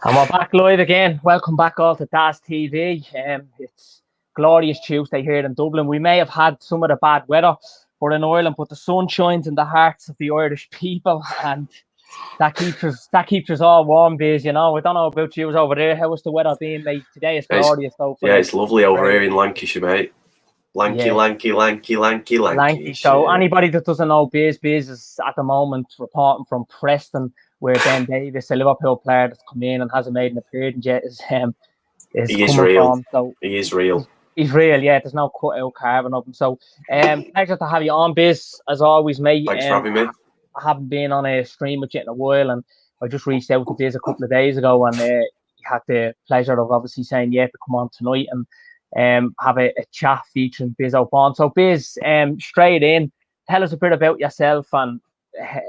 And we're back live again. Welcome back all to DAS TV. It's glorious Tuesday here in Dublin. We may have had some of the bad weather for in Ireland, but the sun shines in the hearts of the Irish people, and that keeps us all warm, Biz. You know, I don't know about you over there. How was the weather being, mate? Today is glorious, though. It's lovely over here in Lancashire, mate. Lanky. So anybody that doesn't know Biz is at the moment reporting from Preston, where Ben Davis, a Liverpool player that's come in and hasn't made an appearance yet, is he is real. From. So he is real. He's real, yeah. There's no cut out carbon of him. So pleasure to have you on, Biz, as always, mate. Thanks for having me. I haven't been on a stream with you in a while, and I just reached out to Biz a couple of days ago, and he had the pleasure of obviously saying yeah to come on tonight and have a chat featuring Bizzos on. So Biz, straight in, tell us a bit about yourself and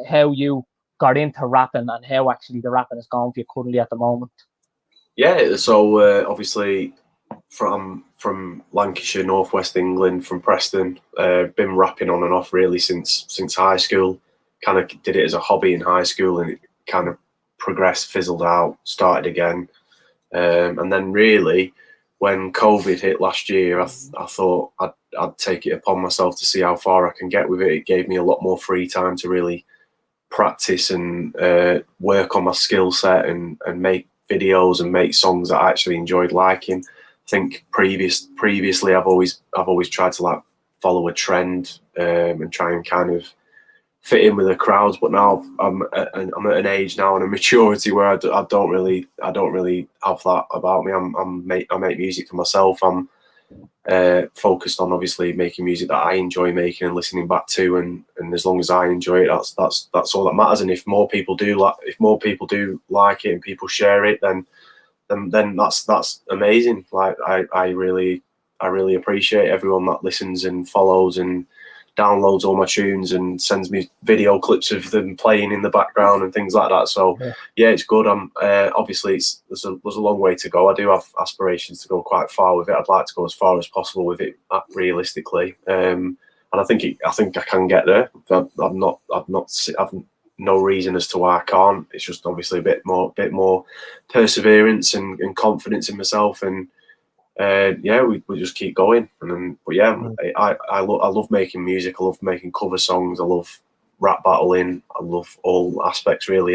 how you got into rapping and how actually the rapping is going for you currently at the moment. Yeah, so obviously from Lancashire, northwest England, from Preston, been rapping on and off really since high school. Kind of did it as a hobby in high school, and it kind of progressed, fizzled out, started again, and then really when COVID hit last year, I thought I'd take it upon myself to see how far I can get with it. It gave me a lot more free time to really practice and work on my skill set and make videos and make songs that I actually enjoyed liking. I think previously I've always tried to like follow a trend and try and kind of fit in with the crowds, but now I'm at an age now and a maturity where I don't really have that about me. I make music for myself. I'm focused on obviously making music that I enjoy making and listening back to, and as long as I enjoy it, that's all that matters. And if more people do like it and people share it, then that's amazing. Like I really appreciate everyone that listens and follows and downloads all my tunes and sends me video clips of them playing in the background and things like that. So yeah, it's good. Obviously there's a long way to go. I do have aspirations to go quite far with it. I'd like to go as far as possible with it, realistically. And I think I can get there. I've no reason as to why I can't. It's just obviously a bit more perseverance and confidence in myself, and we just keep going. And then, but yeah, I love making music. I love making cover songs. I love rap battling. I love all aspects really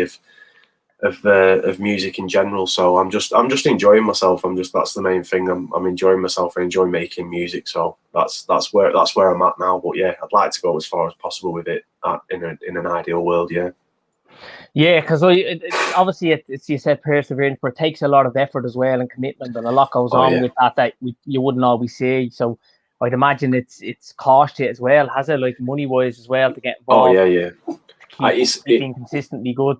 of music in general. So I'm just enjoying myself. That's the main thing. I'm enjoying myself. I enjoy making music. So that's where I'm at now. But yeah, I'd like to go as far as possible with it in an ideal world. Yeah. Yeah, because obviously it's you said perseverance, but it takes a lot of effort as well and commitment, and a lot goes on with that you wouldn't always see. So I'd imagine it's cost you as well, has it, like money wise as well, to get involved? Oh yeah. To keep being consistently good.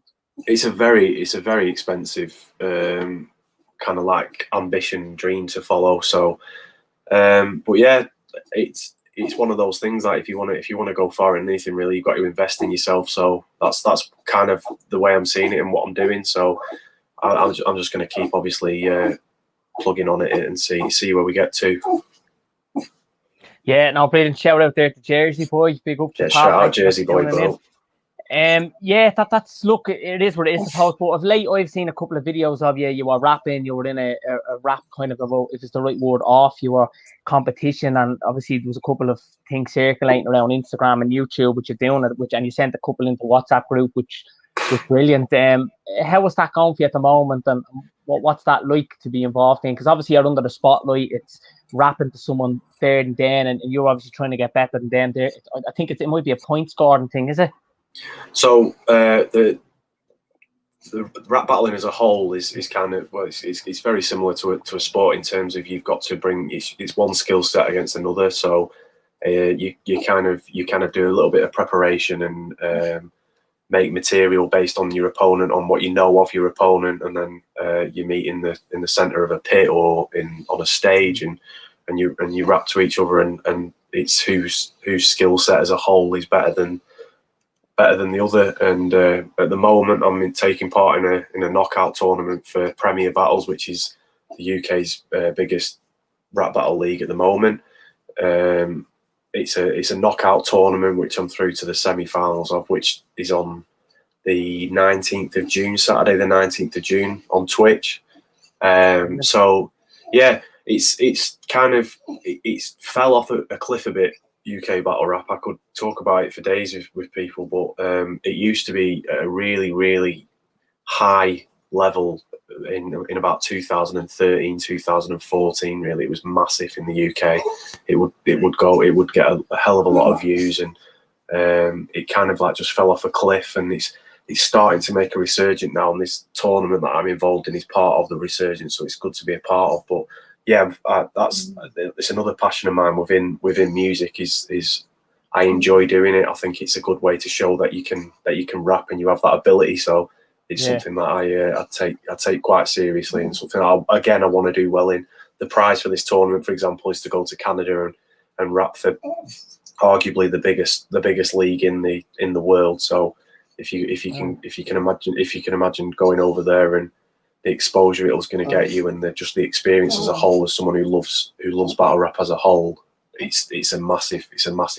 It's a very expensive kind of like ambition, dream to follow. So, but yeah, it's one of those things like if you want to go far in anything really, you've got to invest in yourself. So that's kind of the way I'm seeing it and what I'm doing. So I'm just going to keep obviously plugging on it and see where we get to. Yeah, no, brilliant. Shout out there to Jersey boys. Big up to yeah, shout out Jersey boy, bro. Yeah, that's look, it is what it is, I suppose. But of late, I've seen a couple of videos of you. You were rapping. You were in a rap kind of if it's the right word, off. You were competition, and obviously there was a couple of things circulating around Instagram and YouTube, which you're doing, and you sent a couple into WhatsApp group, which was brilliant. How was that going for you at the moment, and what's that like to be involved in? Because obviously you're under the spotlight. It's rapping to someone there and then, and you're obviously trying to get better than them. There, I think it might be a point scoring thing, is it? So the rap battling as a whole is kind of it's very similar to a sport in terms of you've got to bring it's one skill set against another. So you kind of do a little bit of preparation and make material based on your opponent, on what you know of your opponent, and then you meet in the center of a pit or on a stage and you rap to each other, and it's whose skill set as a whole is better than the other. And at the moment I'm taking part in a knockout tournament for Premier Battles, which is the UK's biggest rap battle league at the moment. It's a knockout tournament which I'm through to the semi-finals of, which is on the 19th of June, Saturday the 19th of June on Twitch. So yeah, it's fell off a cliff a bit. UK battle rap. I could talk about it for days with people, but it used to be a really, really high level in about 2013, 2014. Really, it was massive in the UK. It would get a hell of a lot of views, and it kind of like just fell off a cliff, and it's starting to make a resurgence now. And this tournament that I'm involved in is part of the resurgence, so it's good to be a part of. But yeah, it's another passion of mine within music. Is I enjoy doing it. I think it's a good way to show that you can rap and you have that ability. So it's something that I take quite seriously, and something I want to do well in. The prize for this tournament, for example, is to go to Canada and rap for arguably the biggest league in the world. So if you can imagine going over there and the exposure it was going to get you, and the experience as a whole, as someone who loves battle rap as a whole, it's a massive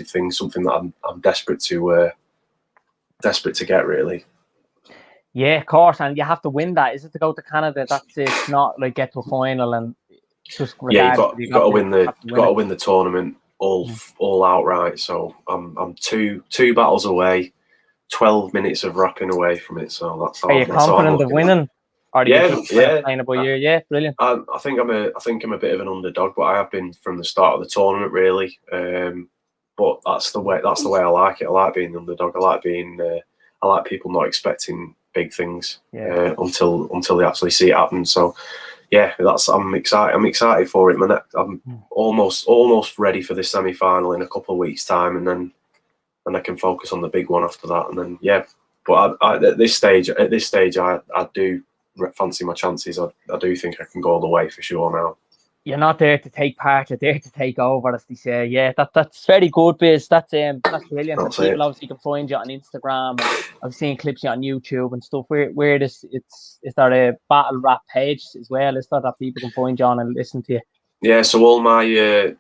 thing. Something that I'm desperate to get, really. Yeah, of course, and you have to win that. Is it to go to Canada? That's it. It's not like get to a final and just you've got to win the tournament all outright. So I'm two battles away, 12 minutes of rapping away from it. So that's Are you confident of winning? Or yeah, brilliant. I think I'm a bit of an underdog, but I have been from the start of the tournament, really. But that's the way I like it. I like being the underdog. I like people not expecting big things until they actually see it happen. So yeah, I'm excited. I'm excited for it, man. I'm almost ready for the semi-final in a couple of weeks' time, and then I can focus on the big one after that. And then but at this stage, I do fancy my chances. I do think I can go all the way for sure now. You're not there to take part, you're there to take over, as they say. Yeah, that's very good, Biz. That's brilliant. People obviously can find you on Instagram, and I've seen clips on YouTube and stuff. Where is there a battle rap page as well? Is there that people can find you on and listen to you? Yeah, so all my you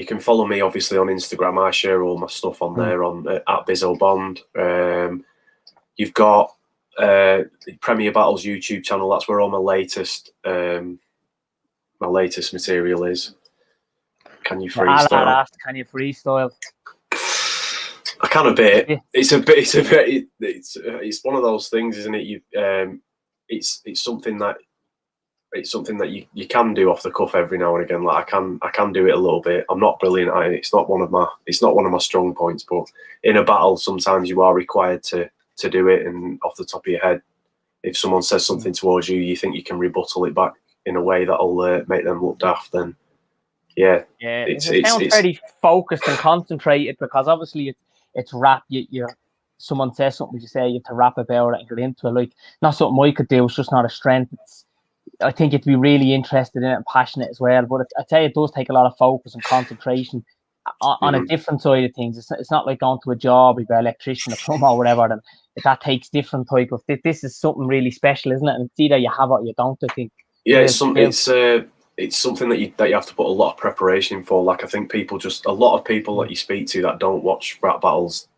can follow me obviously on Instagram. I share all my stuff on there on at Bizzo Bond. You've got Premier Battles YouTube channel. That's where all my latest material is. Can you freestyle? Can you freestyle? I can a bit. Yeah. It's one of those things, isn't it? It's something that you can do off the cuff every now and again. Like I can do it a little bit. I'm not brilliant at it. It's not one of my strong points. But in a battle, sometimes you are required to do it. And off the top of your head, if someone says something towards you, you think you can rebuttal it back in a way that'll make them look daft. Then it sounds very focused and concentrated, because obviously it's rap. Someone says something, you say you have to rap about it and get into it. Like, not something I could do. It's just not a strength. I think you'd be really interested in it and passionate as well. But I tell you, it does take a lot of focus and concentration on a different side of things. It's not like going to a job, you're an electrician, a plumber, or whatever. And that takes different type of. This is something really special, isn't it? And it's either you have it or you don't, I think. Yeah, it's something that you have to put a lot of preparation for. Like, I think a lot of people that you speak to that don't watch rap battles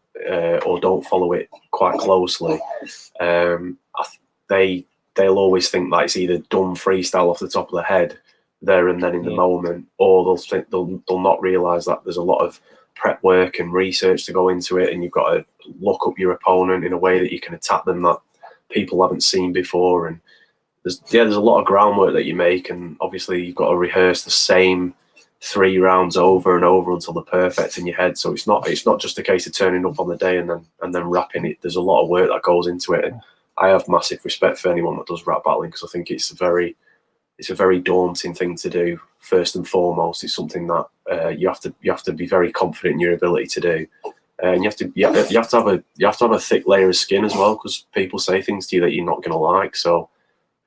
or don't follow it quite closely, they'll always think that it's either done freestyle off the top of the head there and then in the moment, or they'll not realise that there's a lot of prep work and research to go into it, and you've got to look up your opponent in a way that you can attack them that people haven't seen before. And there's a lot of groundwork that you make, and obviously you've got to rehearse the same 3 rounds over and over until they're perfect in your head. So it's not just a case of turning up on the day and then rapping it. There's a lot of work that goes into it, and I have massive respect for anyone that does rap battling, because I think it's a very daunting thing to do. First and foremost, it's something that you have to be very confident in your ability to do, and you have to have a thick layer of skin as well, because people say things to you that you're not going to like. So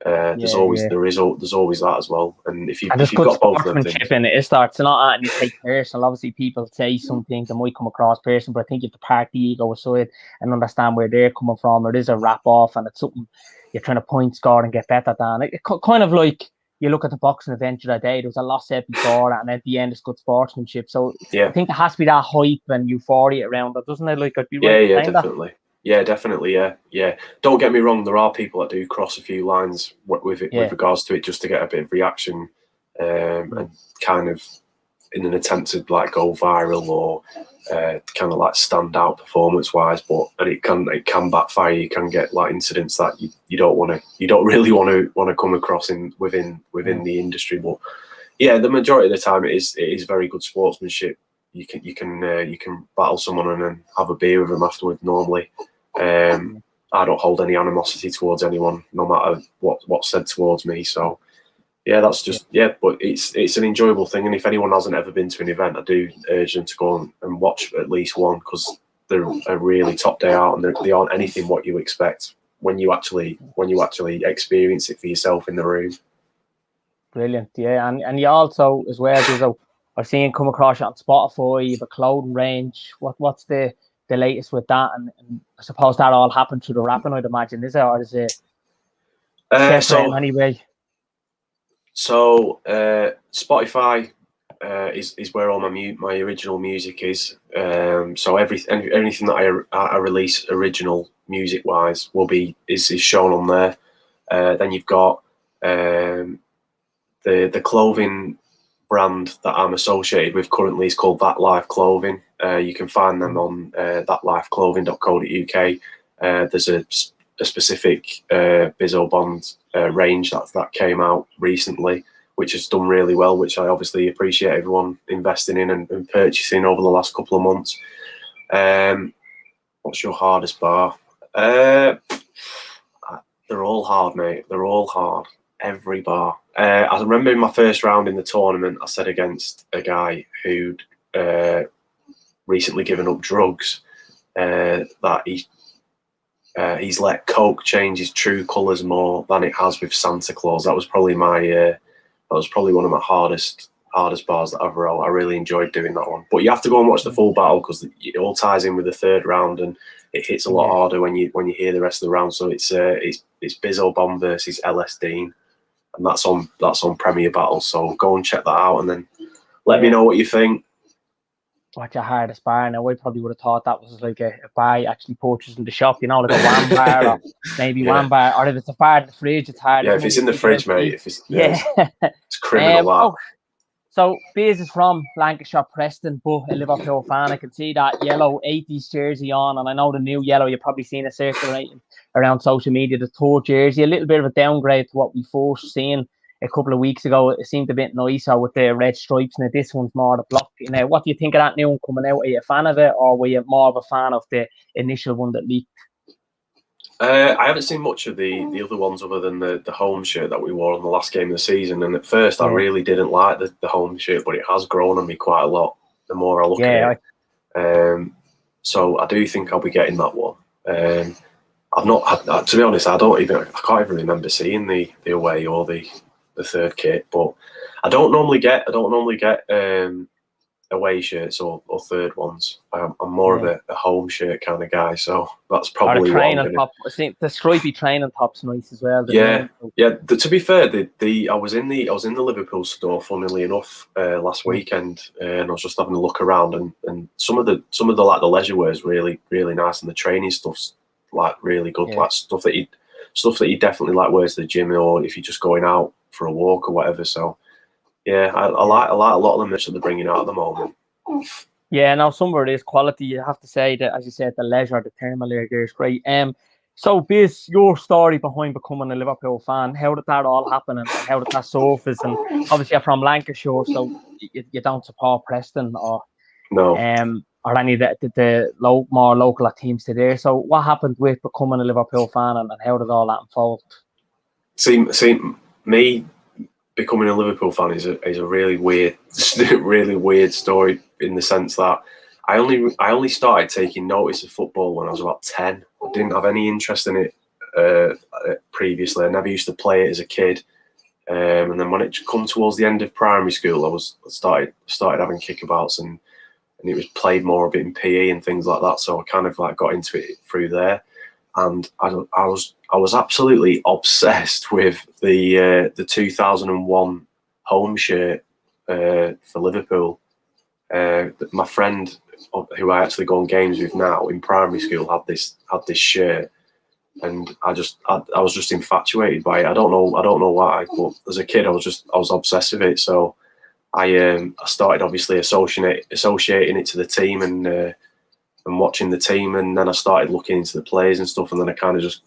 there's always that as well. And if you've got both of them things, in it, it's not that and you take personal. Obviously, people say some things that might come across personal, but I think you have to park the ego aside and understand where they're coming from. It is a wrap off, and it's something you're trying to point score and get better than. It kind of like you look at the boxing event the other day. There was a lot said before that, and at the end it's good sportsmanship. So I think there has to be that hype and euphoria around it, doesn't it? Like, I'd be right. Yeah, definitely. Yeah, definitely. Yeah. Don't get me wrong. There are people that do cross a few lines with regards to it, just to get a bit of reaction, and kind of in an attempt to like go viral or kind of like stand out performance wise. And it can backfire. You can get like incidents that you don't really want to come across within the industry. But yeah, the majority of the time it is very good sportsmanship. You can battle someone and then have a beer with them afterward normally. I don't hold any animosity towards anyone, no matter what's said towards me. So yeah, that's just but it's an enjoyable thing. And if anyone hasn't ever been to an event, I do urge them to go and watch at least one, because they're a really top day out, and they aren't anything what you expect when you actually experience it for yourself in the room. Brilliant, yeah, and you also as well, Bizzo, I've seen come across it on Spotify. You have a clothing range. What's the latest with that? And I suppose that all happened through the rapping, I'd imagine, is it, or is it separate in any way? So Spotify is where all my original music is. So anything that I release original music wise is shown on there. Then you've got the clothing brand that I'm associated with currently is called That Life Clothing. You can find them on thatlifeclothing.co.uk. There's a specific Bizzo Bond range that came out recently, which has done really well, which I obviously appreciate everyone investing in and purchasing over the last couple of months. What's your hardest bar? They're all hard, mate. They're all hard. Every bar. I remember in my first round in the tournament, I said against a guy who'd recently given up drugs that he's let Coke change his true colours more than it has with Santa Claus. That was probably one of my hardest bars that I've wrote. I really enjoyed doing that one. But you have to go and watch the full battle, because it all ties in with the third round, and it hits a lot harder when you hear the rest of the round. So it's Bizzo Bomb versus LS Dean, and that's on Premier Battle. So go and check that out, and then let me know what you think. What's your hardest bar? Now, I probably would have thought that was like a bar you actually purchased in the shop, like a one bar, or maybe one bar, or if it's a bar in the fridge, it's hard. Yeah, if it's in the fridge, mate, it's criminal. So Biz is from Lancashire, Preston, but a Liverpool fan. I can see that yellow 80s jersey on, and I know the new yellow, you've probably seen it circulating around social media, the third jersey, a little bit of a downgrade to what we first seen a couple of weeks ago. It seemed a bit nicer with the red stripes, and this one's more the block. What do you think of that new one coming out? Are you a fan of it, or were you more of a fan of the initial one that leaked? I haven't seen much of the other ones other than the home shirt that we wore on the last game of the season. And at first, I really didn't like the home shirt, but it has grown on me quite a lot the more I look at it. So I do think I'll be getting that one. I've not, to be honest, I can't even remember seeing the away or the third kit. But I don't normally get away shirts or third ones. I'm more of a home shirt kind of guy, so that's probably the training top. I think the stripy training top's nice as well. To be fair, I was in the Liverpool store, funnily enough, last weekend, and I was just having a look around, and some of the like the leisure wear is really nice, and the training stuff's like really good, like stuff that you definitely like wear to the gym, or if you're just going out for a walk or whatever. So yeah, I like a lot of the merch that they're bringing out at the moment. Yeah, now some of it is quality. You have to say that, as you said, the leisure, the thermal layer gear is great. So Biz, your story behind becoming a Liverpool fan, how did that all happen, and how did that surface? And obviously you're from Lancashire, so you don't support Preston or any of the more local teams today. So what happened with becoming a Liverpool fan, and how did all that unfold? See, me becoming a Liverpool fan is a really weird story, in the sense that I only started taking notice of football when I was about 10. I didn't have any interest in it previously. I never used to play it as a kid, and then when it come towards the end of primary school, I started having kickabouts, and it was played more a bit in PE and things like that. So I kind of like got into it through there. And I was absolutely obsessed with the 2001 home shirt for Liverpool. My friend who I actually go on games with now in primary school had this shirt, and I was just infatuated by it. I don't know why, but as a kid I was obsessed with it. So I started obviously associating it to the team and watching the team, and then I started looking into the players and stuff, and then I kind of just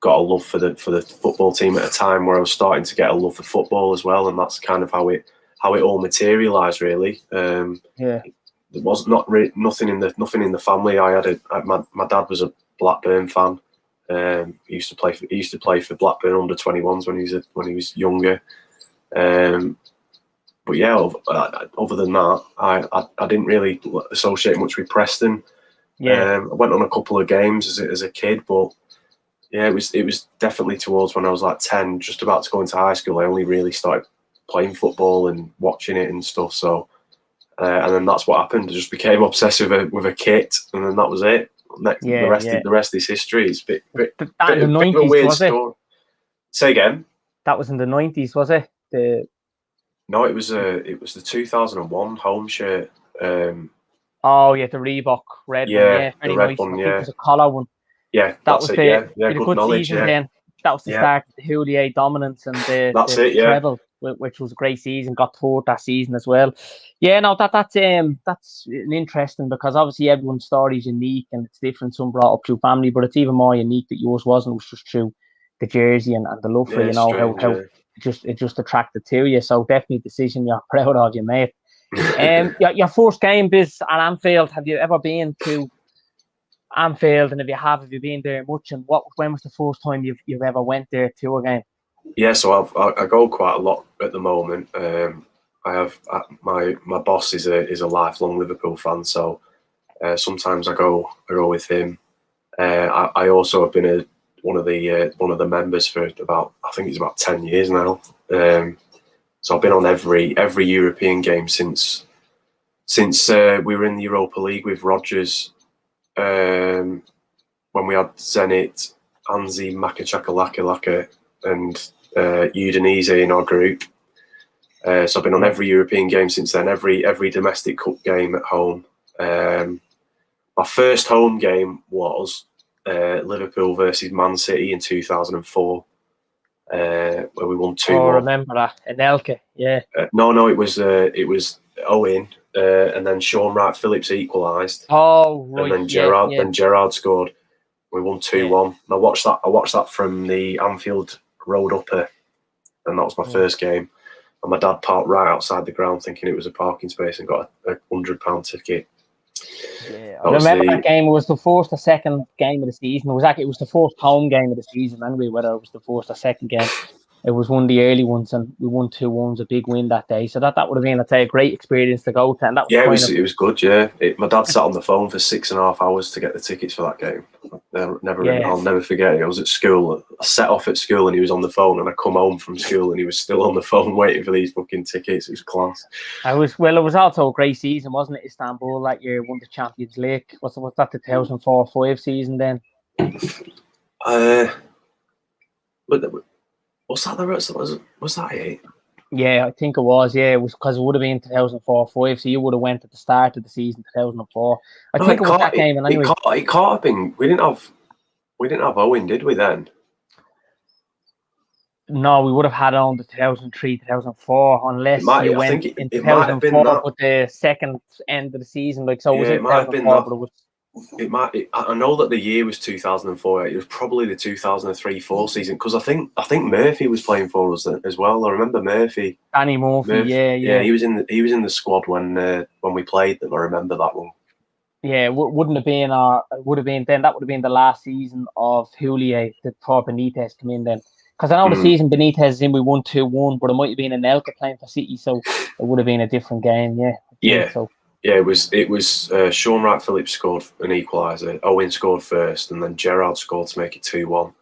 got a love for the football team at a time where I was starting to get a love for football as well, and that's kind of how it all materialised really. Yeah. There was nothing in the family. My dad was a Blackburn fan. He used to play for Blackburn under 21s when he was younger. But yeah, other than that, I didn't really associate much with Preston. Yeah. I went on a couple of games as a kid, but yeah, it was definitely towards when I was like 10, just about to go into high school. I only really started playing football and watching it and stuff. So, and then that's what happened. I just became obsessed with a kit, and then that was it. The rest is history. It's a bit in the 90s, of a weird was it? story. Say again. That was in the 90s, was it? No, it was the 2001 home shirt. Oh yeah, the Reebok red one. Yeah, the red nice. one. I think Yeah, it was a collar one. yeah, That was it. Yeah, good knowledge. Season then. That was the start of the Houllier dominance and the treble, which was a great season. Got fourth that season as well. Yeah, no, that's an interesting, because obviously everyone's story is unique and it's different. Some brought up through family, but it's even more unique that yours wasn't. It was just through the jersey and the love for how it just attracted to you. So definitely a decision you're proud of, you mate. Your first game, Biz, at Anfield. Have you ever been to Anfield, and if you been there much, and when was the first time you've ever went there to a game? Yeah, so I go quite a lot at the moment. I have my boss is a lifelong Liverpool fan, so sometimes I go with him. I also have been one of the members for I think it's about 10 years now. So I've been on every European game since we were in the Europa League with Rodgers. When we had Zenit, Anzi, Makachakalaka, and Udinese in our group. So I've been on every European game since then, every domestic cup game at home. My first home game was Liverpool versus Man City in 2004, where we won 2-1. Oh, I remember that. Anelka, yeah. No, it was Owen, and then Sean Wright Phillips equalised. Oh, right. And then Gerrard scored. We won 2-1. I watched that from the Anfield Road Upper, and that was my first game. And my dad parked right outside the ground, thinking it was a parking space, and got a £100 ticket. Yeah, I remember that game. It was the first or second game of the season. It was the first home game of the season anyway, whether it was the first or second game. It was one of the early ones, and we won 2-1, a big win that day. So that would have been, I'd say, a great experience to go to. And that was it was good. Yeah, my dad sat on the phone for 6.5 hours to get the tickets for that game. I'll never forget it. I was at school. I set off at school, and he was on the phone. And I come home from school, and he was still on the phone waiting for these fucking tickets. It was class. It was also a great season, wasn't it? Istanbul that year won the Champions League. Was that the 2004-05 season then? Was that it? Yeah, I think it was. Yeah, it was, because it would have been 2004-05, so you would have went at the start of the season 2004. I think it was that game. Anyway, it can't have been. We didn't have Owen, did we then? No, we would have had on the 2003-2004, unless you went in 2004 with the second end of the season. Like, so was it 2004? But it was. I know that the year was 2004. It was probably the 2003-04 season, because I think Murphy was playing for us as well. I remember Murphy. Danny Murphy. Yeah. He was in the squad when we played them. I remember that one. Yeah, it would have been the last season of Houllier before Benitez came in then. Because I know the season Benitez is in, we won 2-1, but it might have been Anelka playing for City, so it would have been a different game. Yeah. Yeah, it was Sean Wright Phillips scored an equaliser. Owen scored first, and then Gerrard scored to make it 2-1.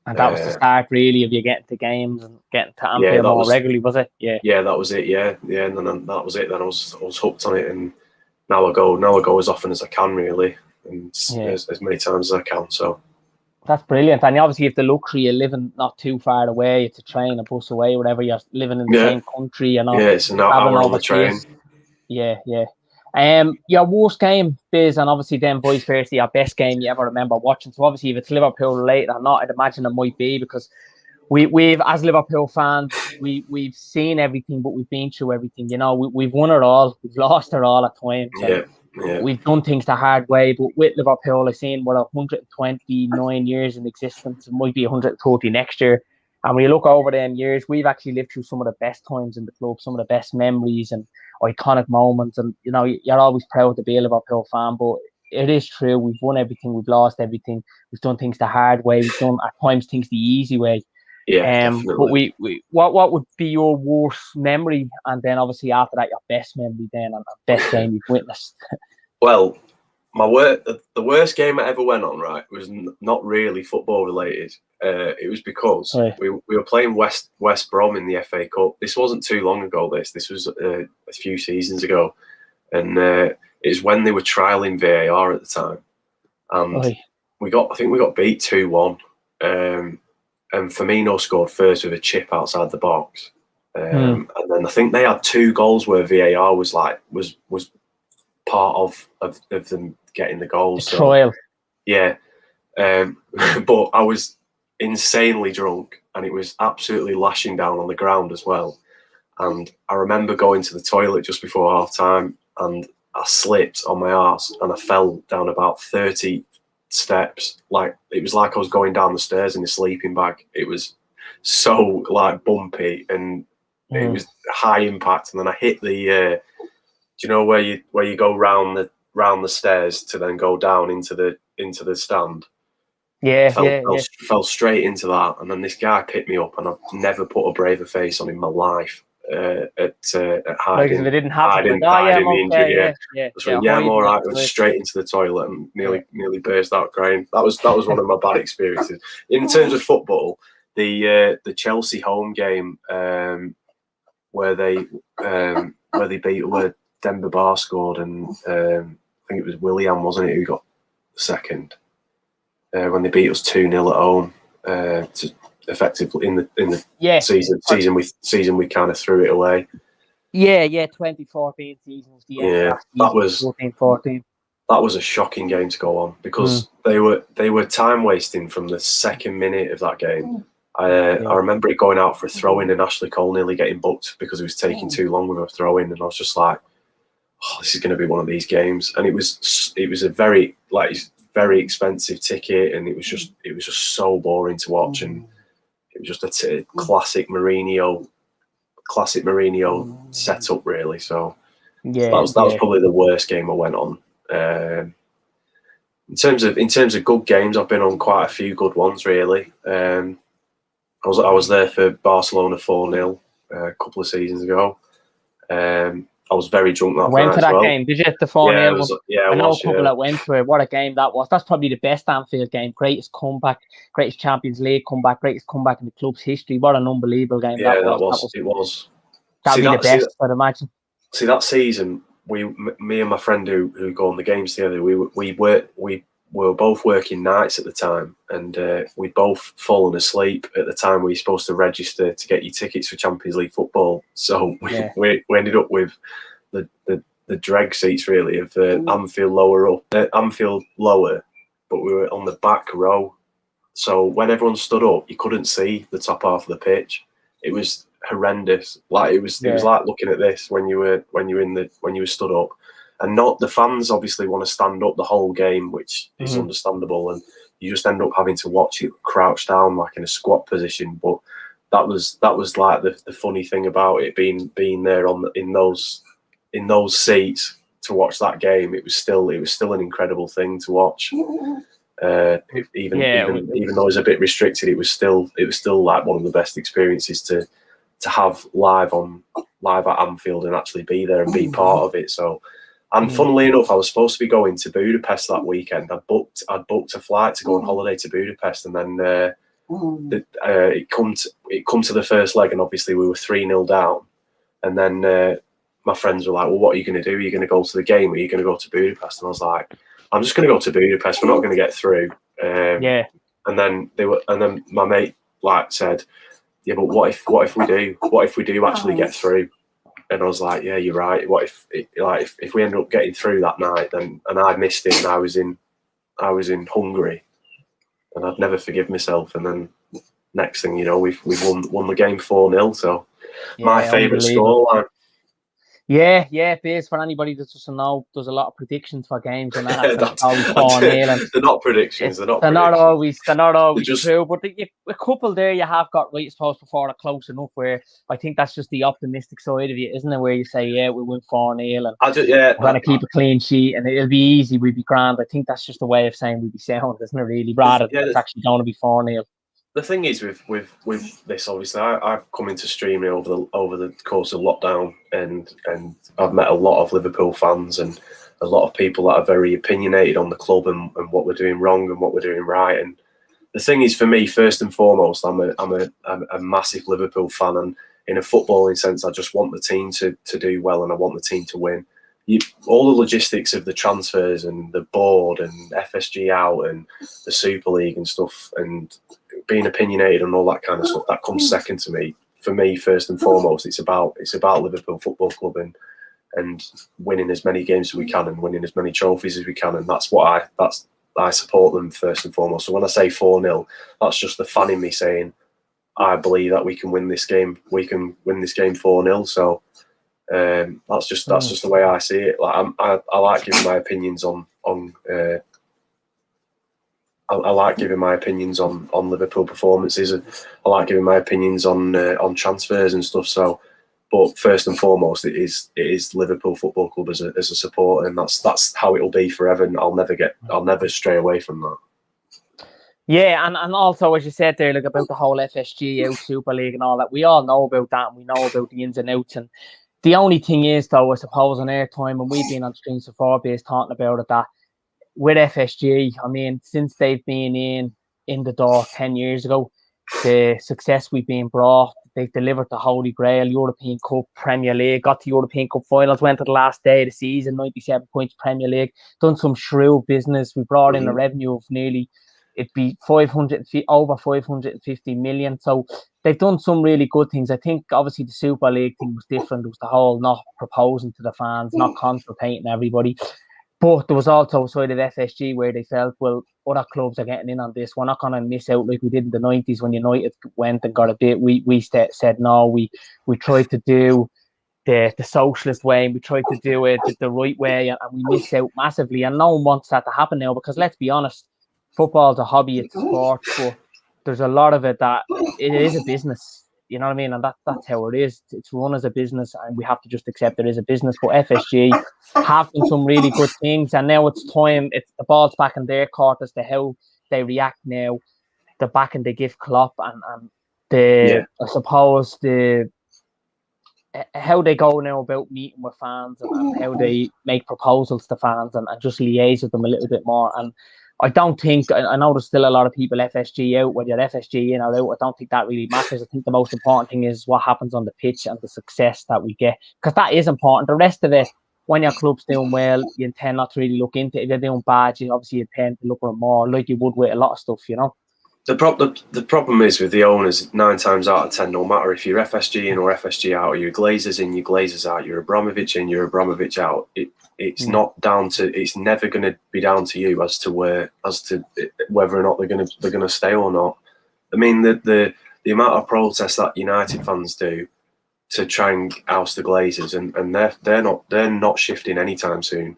And that was the start, really, of you getting to games and getting to Anfield more regularly, was it? Yeah. Yeah, that was it. Yeah, and then that was it. Then I was hooked on it, and now I go as often as I can, really, and as many times as I can. So that's brilliant. And you obviously have the luxury of living not too far away. It's a train, a bus away, whatever. You're living in the same country, it's an hour on the train. Yeah. Your worst game, Biz, and obviously then vice versa, your best game you ever remember watching. So obviously if it's Liverpool related or not, I'd imagine it might be, because we've as Liverpool fans, we've seen everything, but we've been through everything. You know, we've won it all, we've lost it all at times, and we've done things the hard way. But with Liverpool, I've seen we're 129 years in existence. It might be 130 next year. And when you look over them years, we've actually lived through some of the best times in the club, some of the best memories and iconic moments. And, you know, you're always proud to be a Liverpool fan, but it is true. We've won everything. We've lost everything. We've done things the hard way. We've done, at times, things the easy way. Yeah, But definitely. what would be your worst memory? And then obviously after that, your best memory then, and the best game you've witnessed. Well, the worst game I ever went on, right, was not really football related. It was because we were playing West Brom in the FA Cup. This wasn't too long ago. This was a few seasons ago, and it's when they were trialing VAR at the time, and I think we got beat 2-1, and Firmino scored first with a chip outside the box, and then I think they had 2 goals where VAR was part of them getting the goals. The trial. Yeah. But I was insanely drunk, and it was absolutely lashing down on the ground as well. And I remember going to the toilet just before half time, and I slipped on my arse and I fell down about 30 steps. Like, it was like I was going down the stairs in a sleeping bag. It was so like bumpy, and it was high impact. And then I hit the do you know where you go round the stairs to then go down into the stand? Fell straight into that, and then this guy picked me up, and I've never put a braver face on in my life. At hiding, It didn't happen. Hiding the injury. I'm all right. I went Right. straight into the toilet and nearly burst out crying. That was one of my bad experiences. In terms of football, the Chelsea home game where they beat where Demba Ba scored, and I think it was Willian, wasn't it, who got the second when they beat us 2-0 at home. To effectively in the season we kind of threw it away. 2014 season was the end. That was 14. That was a shocking game to go on, because they were time wasting from the second minute of that game. I remember it going out for a throw-in, and Ashley Cole nearly getting booked because it was taking too long with a throw-in, and I was just like, oh, this is going to be one of these games. And it was a very expensive ticket, and it was just so boring to watch, and it was just a classic Mourinho setup, really. So that was probably the worst game I went on. In terms of good games, I've been on quite a few good ones, really. I was there for Barcelona 4-0 a couple of seasons ago. I was very drunk that night. Went to that game? Did you hit the 4-0? I know a couple that went to it. What a game that was. That's probably the best Anfield game. Greatest comeback, greatest Champions League comeback, greatest comeback in the club's history. What an unbelievable game that was. It was. That would be the best, I'd imagine. See, that season, me and my friend who go on the games together, we were both working nights at the time, and we'd both fallen asleep at the time we were supposed to register to get your tickets for Champions League football. So we ended up with the dreg seats, really, of Anfield lower, but we were on the back row. So when everyone stood up, you couldn't see the top half of the pitch. It was horrendous. Like it was like looking at this when you were stood up. And not the fans obviously want to stand up the whole game, which is understandable, and you just end up having to watch it crouched down like in a squat position. But that was like the funny thing about it, being there in those seats to watch that game. It was still an incredible thing to watch. Even though it was a bit restricted, it was still like one of the best experiences to have live at Anfield and actually be there and be part of it. So. And funnily enough, I was supposed to be going to Budapest that weekend. I'd booked a flight to go on holiday to Budapest, and then it come to the first leg, and obviously we were 3-0 down. And then my friends were like, "Well, what are you going to do? Are you going to go to the game, or are you going to go to Budapest?" And I was like, "I'm just going to go to Budapest. We're not going to get through." And then my mate said, "Yeah, but what if we do? What if we do actually get through?" And I was like, yeah, you're right. What if we ended up getting through that night, then and I missed it, and I was in Hungary, and I'd never forgive myself. And then next thing you know, we've won the game 4-0. So my favourite scoreline. Yeah, Biz, for anybody that doesn't know, there's a lot of predictions for games and that. It's always 4-0. They're not predictions. They're not always just true. But a couple there you have got right, I suppose, before they're close enough, where I think that's just the optimistic side of it, isn't it? Where you say, yeah, we win 4-0 and we're going to keep a clean sheet and it'll be easy, we'll be grand. I think that's just a way of saying we'll be sound, isn't it, really? Rather than it's actually going to be 4-0. The thing is with this, obviously, I've come into streaming over the course of lockdown, and I've met a lot of Liverpool fans and a lot of people that are very opinionated on the club and what we're doing wrong and what we're doing right. And the thing is, for me, first and foremost, I'm a massive Liverpool fan, and in a footballing sense, I just want the team to do well and I want the team to win. All the logistics of the transfers and the board and FSG out and the Super League and stuff and being opinionated and all that kind of stuff, that comes second to me. For me, first and foremost, it's about Liverpool Football Club and winning as many games as we can and winning as many trophies as we can, and that's what I support them first and foremost. So when I say 4-0, that's just the fan in me saying I believe that we can win this game. We can win this game 4-0. So that's just the way I see it. Like I like giving my opinions on I like giving my opinions on Liverpool performances, and I like giving my opinions on transfers and stuff. So, but first and foremost, it is Liverpool Football Club as a supporter, and that's how it'll be forever. And I'll never stray away from that. Yeah, and also, as you said there, like about the whole FSG out Super League and all that, we all know about that, and we know about the ins and outs. And the only thing is, though, I suppose on airtime, and we've been on streams before, based talking about it, that with FSG, I mean, since they've been in the door 10 years ago, the success we've been brought, they've delivered the Holy Grail, European Cup, Premier League, got to European Cup finals, went to the last day of the season, 97 points Premier League, done some shrewd business. We brought in a revenue of nearly, it'd be over 550 million. So they've done some really good things. I think obviously the Super League thing was different. It was the whole not proposing to the fans, not consultating everybody. But there was also a side of FSG where they felt, well, other clubs are getting in on this. We're not going to miss out like we did in the 90s when United went and got a bit. We said no. We tried to do the socialist way, and we tried to do it the right way, and we missed out massively. And no one wants that to happen now, because let's be honest, football's a hobby, it's a sport, but there's a lot of it that it is a business. You know what I mean? And that's how it is. It's run as a business, and we have to just accept it as a business. But FSG have done some really good things, and now it's time. It's the ball's back in their court as to how they react now. The backing they give Klopp and I suppose how they go now about meeting with fans and how they make proposals to fans and just liaise with them a little bit more. And I don't think, I know there's still a lot of people FSG out, whether you're FSG in or out, I don't think that really matters. I think the most important thing is what happens on the pitch and the success that we get, because that is important. The rest of it, when your club's doing well, you tend not to really look into it. If they're doing bad, you tend to look at it more like you would with a lot of stuff, you know. The problem is with the owners, 9 times out of 10, no matter if you're FSG in or FSG out, or you're Glazers in, you're Glazers out, you're Abramovich in, you're Abramovich out. It's not down to. It's never going to be down to you as to whether or not they're going to stay or not. I mean, the amount of protests that United fans do to try and oust the Glazers, and they're not shifting anytime soon.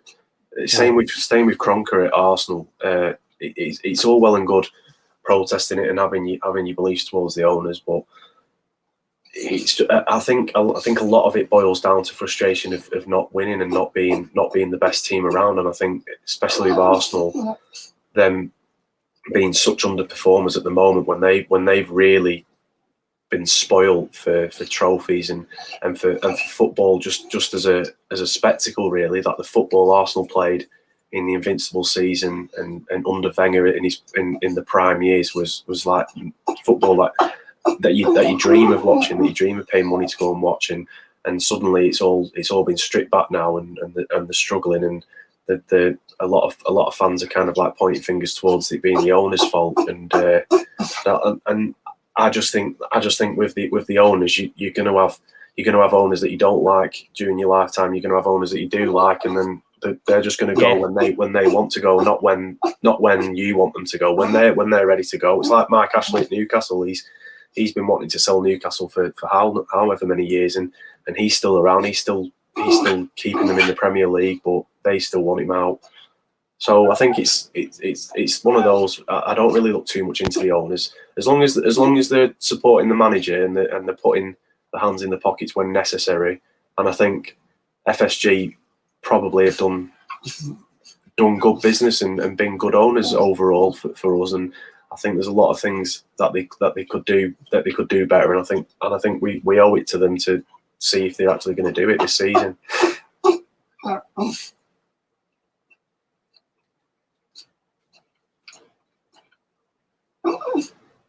Same with Kroenke at Arsenal. It's all well and good protesting it and having your beliefs towards the owners, but I think a lot of it boils down to frustration of not winning and not being the best team around. And I think especially with Arsenal, them being such underperformers at the moment, when they've really been spoiled for trophies and for football just as a spectacle, really, that the football Arsenal played in the invincible season and under Wenger in the prime years was like football that you dream of watching, that you dream of paying money to go and watch, and suddenly it's all been stripped back now, and they're struggling, and a lot of fans are kind of like pointing fingers towards it being the owner's fault, and I just think with the owners, you're going to have you're going to have owners that you don't like during your lifetime. You're going to have owners that you do like, and then they're just going to go when they want to go, not when you want them to go. When they're ready to go. It's like Mike Ashley at Newcastle. He's been wanting to sell Newcastle for however many years, and he's still around. He's still keeping them in the Premier League, but they still want him out. So I think it's one of those. I don't really look too much into the owners, as long as they're supporting the manager and they're putting the hands in the pockets when necessary. And I think FSG probably have done good business and been good owners overall for us. And I think there's a lot of things that they could do better. And I think we owe it to them to see if they're actually going to do it this season.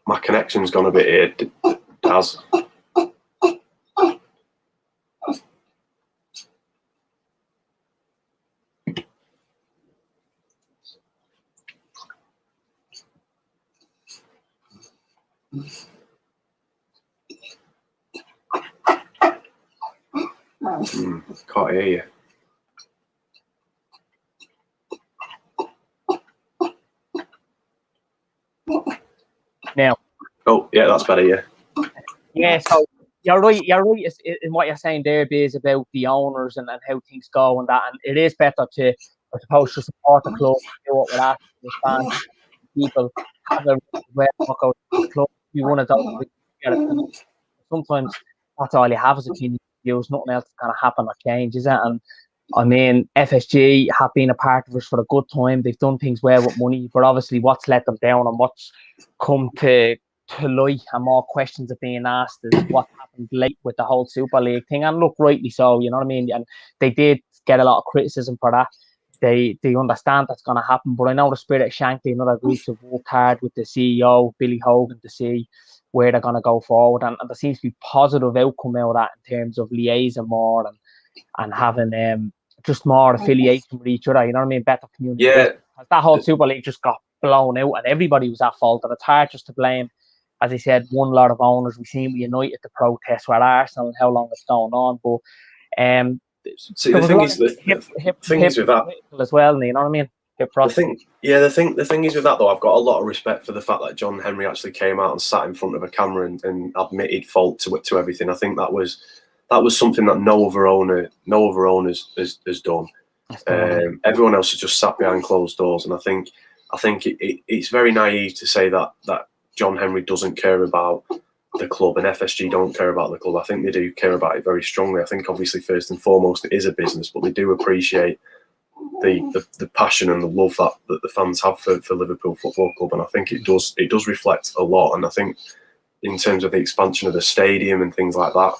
My connection's gone a bit here, Daz. Can't hear you. Now. Oh, yeah, that's better, yeah. Yeah, so you're right in what you're saying there, Biz, about the owners and how things go and that. And it is better to, I suppose, to support the club, do what we're asking the fans, people have a way to look out the club. You want to sometimes that's all you have as a community. There's nothing else that's going to happen or change, is it? And I mean, FSG have been a part of us for a good time. They've done things well with money, but obviously what's let them down and what's come to light and more questions are being asked is what happened late with the whole Super League thing. And look, rightly so, you know what I mean? And they did get a lot of criticism for that. They understand that's going to happen, but I know the Spirit of Shankly and other groups have worked hard with the CEO, Billy Hogan, to see where they're going to go forward. And there seems to be positive outcome out of that in terms of liaising more and having just more affiliation with each other, you know what I mean? Better community. Yeah. That whole Super League just got blown out and everybody was at fault. And it's hard just to blame, as I said, one lot of owners. We've seen United the protests with Arsenal and how long it's going on. But see, the thing is with that as well, you know what I mean? The thing is with that though, I've got a lot of respect for the fact that John Henry actually came out and sat in front of a camera and admitted fault to everything. I think that was something that no other owner has done. Everyone else has just sat behind closed doors, and I think it's very naive to say that John Henry doesn't care about the club and FSG don't care about the club. I think they do care about it very strongly. I think obviously first and foremost it is a business, but they do appreciate the passion and the love that the fans have for Liverpool Football Club, and I think it does reflect a lot. And I think in terms of the expansion of the stadium and things like that,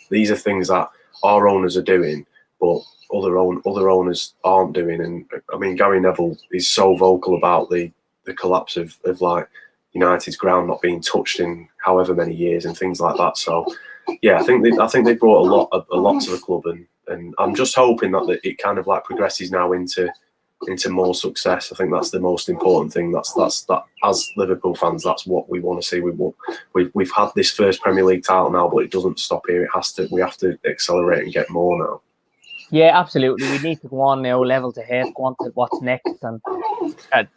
these are things that our owners are doing, but other owners aren't doing. And I mean, Gary Neville is so vocal about the collapse of like United's ground not being touched in however many years and things like that. So yeah, I think they brought a lot to the club, and I'm just hoping that it kind of like progresses now into more success. I think that's the most important thing. That's as Liverpool fans, that's what we want to see. We've had this first Premier League title now, but it doesn't stop here. We have to accelerate and get more now. Yeah, absolutely. We need to go on now, levels ahead, go on to what's next. And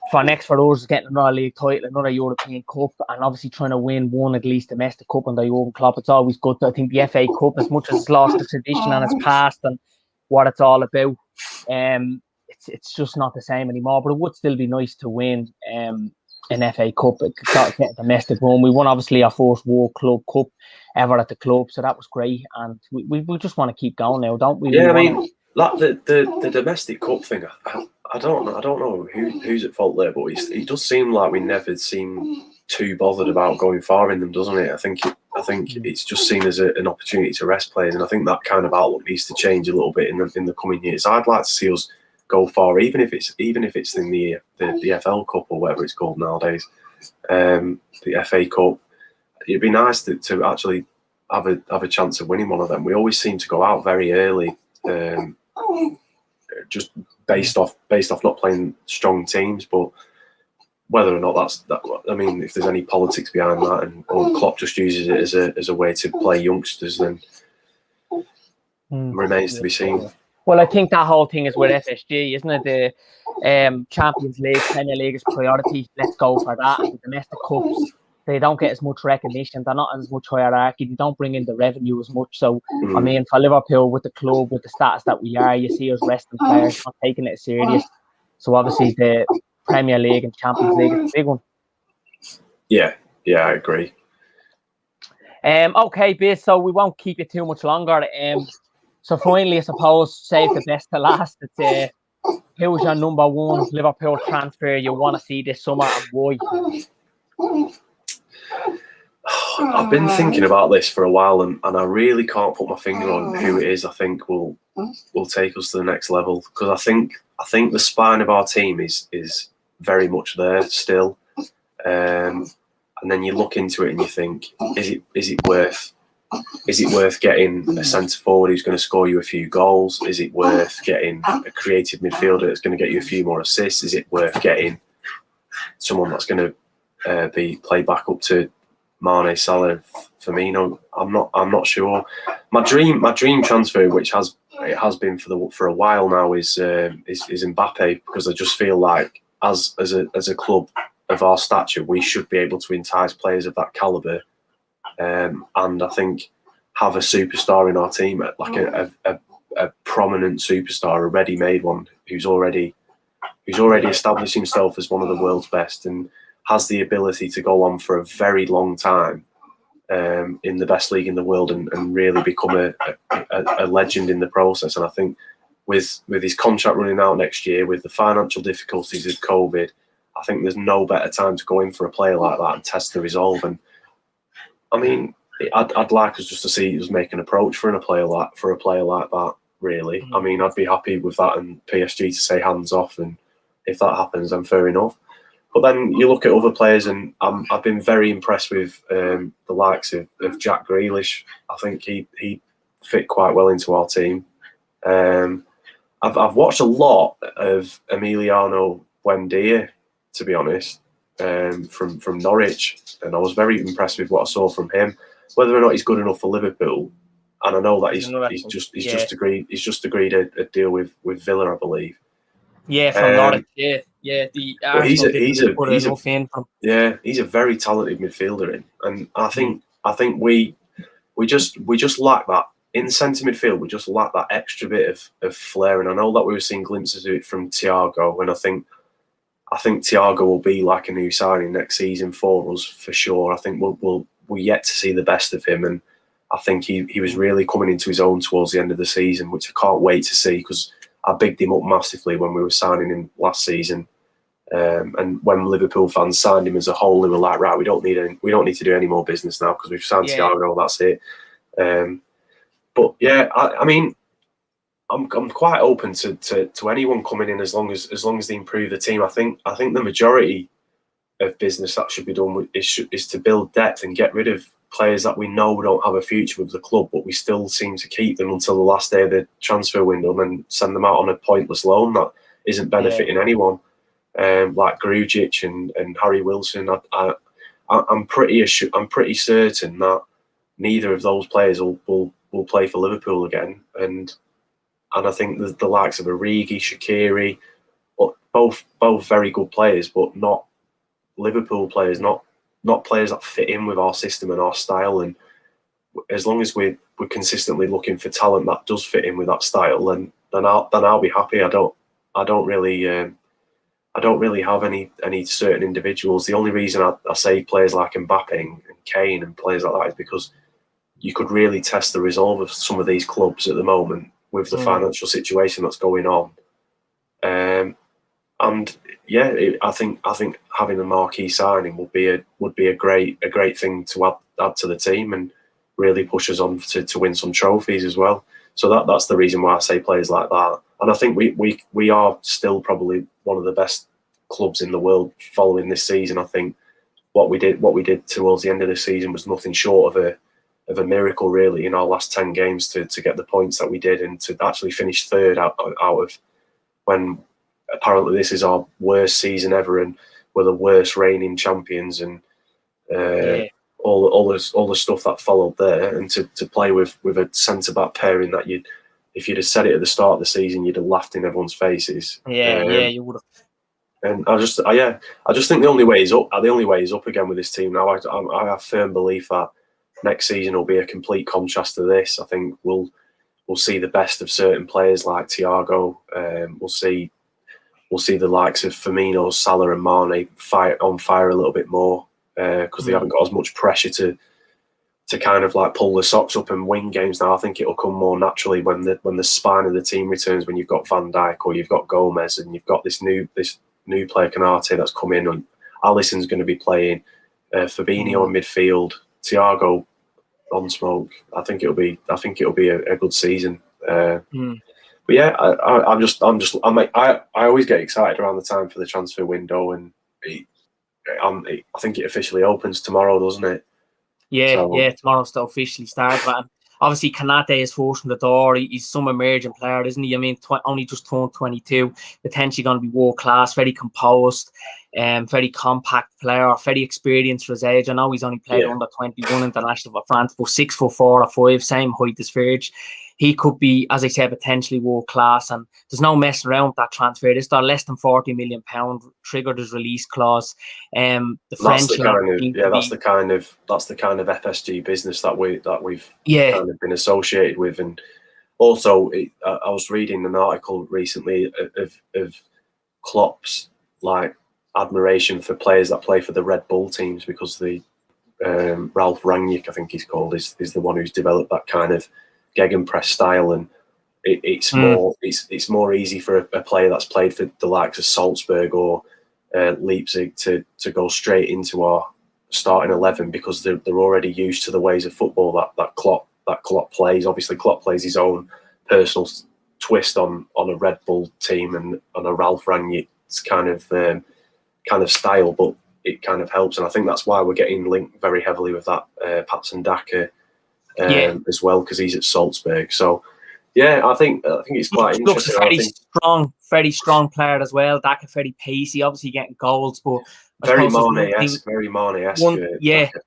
for us, getting another league title, another European Cup, and obviously trying to win one at least domestic cup under Jurgen Klopp. It's always good. I think the FA Cup, as much as it's lost the tradition and it's past and what it's all about, it's just not the same anymore. But it would still be nice to win an FA Cup, get a domestic one. We won obviously our first World Club Cup ever at the club, so that was great, and we just want to keep going now, don't we? Yeah, I mean, like the domestic cup thing, I don't know who's at fault there, but it does seem like we never seem too bothered about going far in them, doesn't it? I think it's just seen as an opportunity to rest players, and I think that kind of outlook needs to change a little bit in the coming years. I'd like to see us go far, even if it's in the FL Cup or whatever it's called nowadays, the FA Cup. It'd be nice to actually have a chance of winning one of them. We always seem to go out very early, just based off not playing strong teams. But whether or not I mean, if there's any politics behind that, or Klopp just uses it as a way to play youngsters, then remains to be seen. Well, I think that whole thing is with FSG, isn't it? The Champions League, Premier League is priority. Let's go for that. And the domestic cups, they don't get as much recognition. They're not as much hierarchy. They don't bring in the revenue as much. So, I mean, for Liverpool, with the club, with the status that we are, you see us resting players, not taking it serious. So, obviously, the Premier League and Champions League is a big one. Yeah, I agree. Okay, Biz, so we won't keep you too much longer. So finally, I suppose, save the best to last. It's who's your number one Liverpool transfer you want to see this summer and why? I've been thinking about this for a while, and I really can't put my finger on who it is. I think will take us to the next level, because I think the spine of our team is very much there still. And then you look into it and you think, is it worth getting a centre forward who's going to score you a few goals? Is it worth getting a creative midfielder that's going to get you a few more assists? Is it worth getting someone that's going to be played back up to Mane, Salah, Firmino? I'm not sure. My dream transfer, which it has been for a while now, is Mbappe, because I just feel like as a club of our stature, we should be able to entice players of that calibre, and I think have a superstar in our team, like a prominent superstar, a ready-made one who's already established himself as one of the world's best and has the ability to go on for a very long time in the best league in the world and really become a legend in the process. And I think with his contract running out next year, with the financial difficulties of COVID, I think there's no better time to go in for a player like that and test the resolve. And I mean, I'd like us just to see us make an approach for a player like that. Really, I mean, I'd be happy with that, and PSG to say hands off. And if that happens, then fair enough. But then you look at other players, and I've been very impressed with the likes of Jack Grealish. I think he fit quite well into our team. I've watched a lot of Emiliano Buendia, to be honest, from Norwich, and I was very impressed with what I saw from him. Whether or not he's good enough for Liverpool, and I know that he's just agreed a deal with Villa, I believe. Yeah, from Norwich. Yeah. He's a very talented midfielder, and I think we just lack that in centre midfield. We just lack that extra bit of flair, and I know that we were seeing glimpses of it from Thiago, and I think Thiago will be like a new signing next season for us for sure. I think we're yet to see the best of him, and I think he was really coming into his own towards the end of the season, which I can't wait to see, because I bigged him up massively when we were signing him last season. And when Liverpool fans signed him as a whole, they were like, right, we don't need to do any more business now because we've signed Thiago, that's it. But yeah, I mean, I'm quite open to anyone coming in as long as they improve the team. I think the majority of business that should be done is to build depth and get rid of players that we know don't have a future with the club, but we still seem to keep them until the last day of the transfer window and then send them out on a pointless loan that isn't benefiting anyone. Like Grujic and Harry Wilson, I'm pretty certain that neither of those players will play for Liverpool again, and I think the likes of Origi, Shaqiri, both very good players, but not Liverpool players, not players that fit in with our system and our style. And as long as we're consistently looking for talent that does fit in with that style, then I'll be happy. I don't really have any certain individuals. The only reason I say players like Mbappe and Kane and players like that is because you could really test the resolve of some of these clubs at the moment with the financial situation that's going on. And yeah, I think having a marquee signing would be a great thing to add to the team and really push us on to win some trophies as well. So that's the reason why I say players like that. And I think we are still probably one of the best clubs in the world following this season. I think what we did towards the end of the season was nothing short of a miracle, really, in our last 10 games to get the points that we did and to actually finish third out of when apparently this is our worst season ever and we're the worst reigning champions, and all the stuff that followed there, and to play with a centre back pairing that if you'd have said it at the start of the season, you'd have laughed in everyone's faces. Yeah, you would have. And I just think the only way is up. The only way is up again with this team now. I have firm belief that next season will be a complete contrast to this. I think we'll see the best of certain players like Thiago. We'll see the likes of Firmino, Salah, and Mane on fire a little bit more because they haven't got as much pressure to kind of like pull the socks up and win games now. I think it'll come more naturally when the spine of the team returns. When you've got Van Dijk or you've got Gomez and you've got this new player Canate that's come in, and Alisson's going to be playing, Fabinho in midfield, Thiago on smoke. I think it'll be a good season. But yeah, I always get excited around the time for the transfer window, and I think it officially opens tomorrow, doesn't it? Yeah, tomorrow's to officially start. But obviously, Kanate is forced from the door. He's some emerging player, isn't he? I mean, only just turned 22, potentially going to be world class, very composed, very compact player, very experienced for his age. I know he's only played under 21 international for France, but 6'4" or 5, same height as Verge. He could be, as I said, potentially world class, and there's no messing around with that transfer. This are less than £40 million, triggered his release clause. The French, that's the kind of FSG business that we've kind of been associated with. And also, I was reading an article recently of Klopp's like admiration for players that play for the Red Bull teams, because the Ralph Rangnick, I think he's called, is the one who's developed that kind of gegenpress style, and it's more easy for a player that's played for the likes of Salzburg or Leipzig to go straight into our starting 11, because they're already used to the ways of football that Klopp plays. Obviously, Klopp plays his own personal twist on a Red Bull team and on a Ralph Rangnick's kind of style, but it kind of helps, and I think that's why we're getting linked very heavily with that Patson Daka. As well, because he's at Salzburg. So yeah, I think it's quite interesting. Very strong player as well. Daka very pacey, obviously getting goals, but very Mane-esque.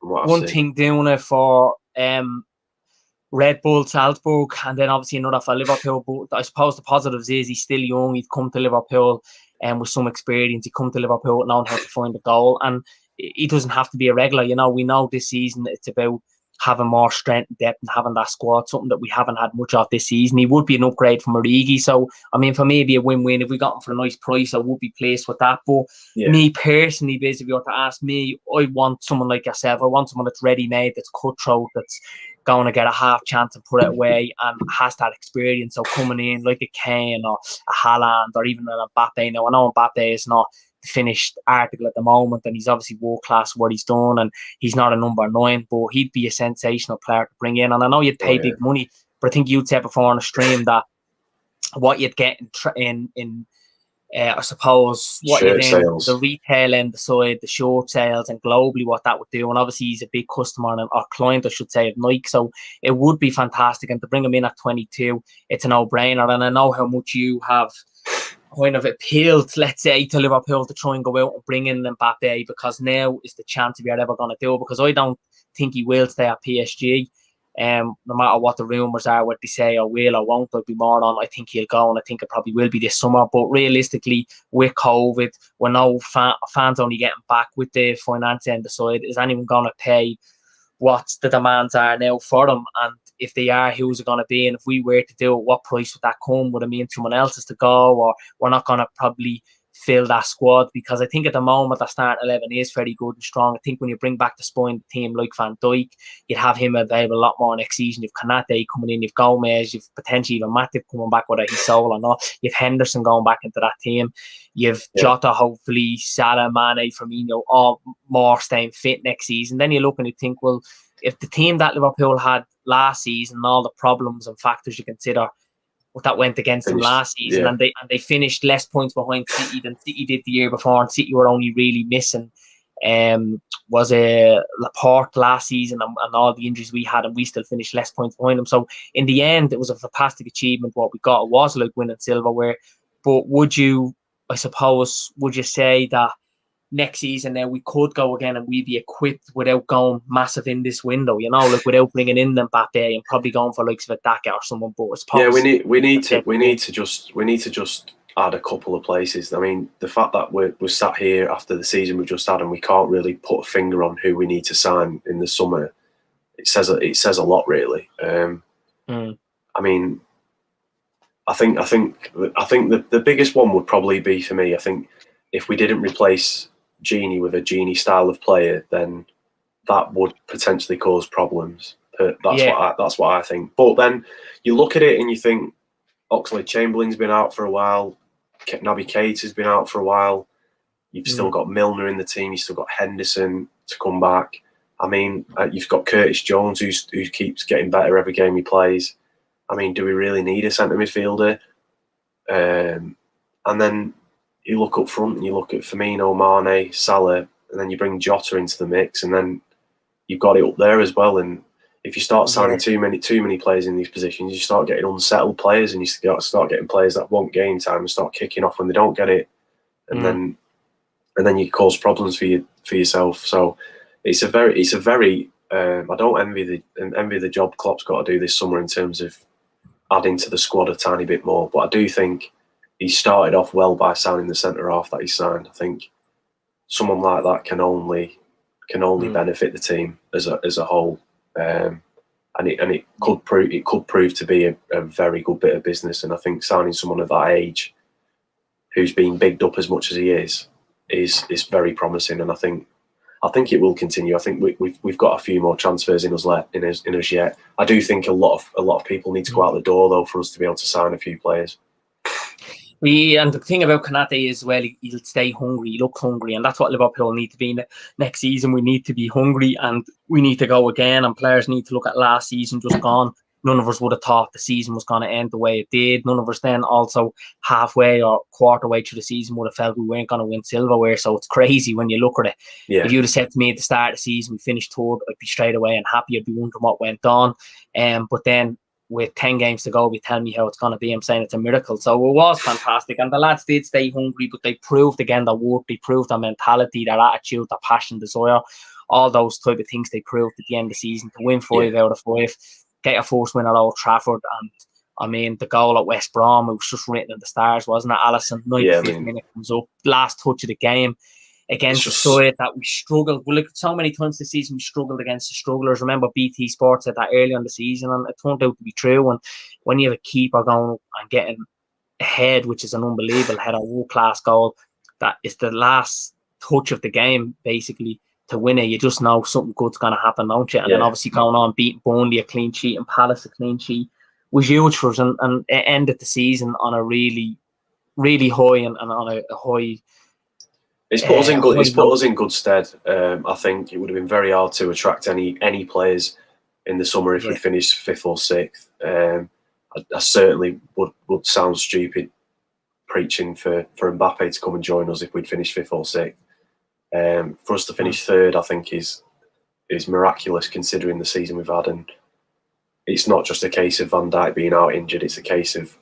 One thing doing it for Red Bull Salzburg, and then obviously another for Liverpool. But I suppose the positives is he's still young. He's come to Liverpool with some experience. He come to Liverpool knowing how to find the goal, and he doesn't have to be a regular. You know, we know this season it's about having more strength and depth and having that squad, something that we haven't had much of this season. He would be an upgrade from Origi. So, I mean, for me, it'd be a win-win. If we got him for a nice price, I would be pleased with that. But me personally, basically, if you were to ask me, I want someone like yourself. I want someone that's ready-made, that's cutthroat, that's going to get a half chance and put it away and has that experience. So coming in like a Kane or a Haaland or even an Mbappe. Now, I know Mbappe is not the finished article at the moment, and he's obviously world class what he's done, and he's not a number 9, but he'd be a sensational player to bring in. And I know you'd pay big money, but I think you'd said before on the stream that what you'd get in I suppose what you'd in the retail end, the side, the short sales, and globally what that would do. And obviously he's a big customer and our client, I should say, of Nike, so it would be fantastic. And to bring him in at 22, it's a no-brainer. And I know how much you have kind of appealed, let's say, to Liverpool to try and go out and bring in Mbappe, because now is the chance if you're ever going to do it, because I don't think he will stay at PSG. No matter what the rumours are, what they say or will or won't, there'll be more on. I think he'll go, and I think it probably will be this summer. But realistically, with COVID, we're no fans only getting back with the finance end aside, is anyone going to pay what the demands are now for them? And if they are, who's it going to be? And if we were to do it, what price would that come? Would it mean someone else is to go, or we're not going to probably fill that squad? Because I think at the moment, the starting 11 is very good and strong. I think when you bring back the spine team like Van Dijk, you'd have him available a lot more next season. You've Kanate coming in, you've Gomez, you've potentially even Matip coming back, whether he's sold or not. You've Henderson going back into that team. You've Jota, hopefully, Salah, Mane, Firmino, all more staying fit next season. Then you look and you think, well, if the team that Liverpool had last season, all the problems and factors you consider, what that went against them last season, and they finished less points behind City than City did the year before, and City were only really missing was a Laporte last season and all the injuries we had, and we still finished less points behind them. So in the end, it was a fantastic achievement what we got. It was like winning silverware. But would you say that next season now we could go again and we'd be equipped without going massive in this window, you know, like without bringing in Mbappe and probably going for likes of a Daka or someone. But I suppose we need to just add a couple of places. I mean, the fact that we're sat here after the season we've just had and we can't really put a finger on who we need to sign in the summer, it says a lot, really. I mean, I think the biggest one would probably be for me. I think if we didn't replace Genie with a Genie style of player, then that would potentially cause problems. That's what I think. But then you look at it and you think Oxlade-Chamberlain's been out for a while, Naby Keita has been out for a while. You've still got Milner in the team. You've still got Henderson to come back. I mean, you've got Curtis Jones who keeps getting better every game he plays. I mean, do we really need a centre midfielder? And then you look up front and you look at Firmino, Mane, Salah, and then you bring Jota into the mix, and then you've got it up there as well. And if you start signing too many players in these positions, you start getting unsettled players, and you start getting players that want game time and start kicking off when they don't get it, and then you cause problems for yourself. So it's a very I don't envy the job Klopp's got to do this summer in terms of adding to the squad a tiny bit more. But I do think he started off well by signing the centre half that he signed. I think someone like that can only benefit the team as a whole, and it could prove to be a very good bit of business. And I think signing someone at that age who's been bigged up as much as he is very promising. And I think it will continue. I think we've got a few more transfers in us yet. I do think a lot of people need to go out the door though for us to be able to sign a few players. And the thing about Konate is, well, he'll stay hungry, he looks hungry, and that's what Liverpool need to be next season. We need to be hungry and we need to go again, and players need to look at last season just gone. None of us would have thought the season was going to end the way it did. None of us then also halfway or quarter way through the season would have felt we weren't going to win silverware. So it's crazy when you look at it. Yeah. If you'd have said to me at the start of the season, we finished third, I'd be straight away and happy. I'd be wondering what went on. But then with 10 games to go, be telling me how it's going to be. I'm saying it's a miracle. So it was fantastic. And the lads did stay hungry, but they proved again their work. They proved their mentality, their attitude, their passion, desire, all those type of things they proved at the end of the season to win 5 out of 5, get a first win at Old Trafford. And I mean, the goal at West Brom, it was just written in the stars, wasn't it? Alisson, 95th minute comes up, last touch of the game. Against the side that we struggled. Well, look, so many times this season we struggled against the strugglers. Remember, BT Sports said that early on the season, and it turned out to be true. And when you have a keeper going and getting ahead, which is an unbelievable header, world-class goal, that is the last touch of the game, basically, to win it. You just know something good's going to happen, don't you? And then obviously going on, beating Burnley a clean sheet and Palace a clean sheet was huge for us, and it ended the season on a really, really high and on a high. It's put us in good stead. I think it would have been very hard to attract any players in the summer if we'd finished 5th or 6th. I certainly would sound stupid preaching for Mbappe to come and join us if we'd finished 5th or 6th. For us to finish 3rd, I think is miraculous considering the season we've had. And it's not just a case of Van Dijk being out injured; it's a case of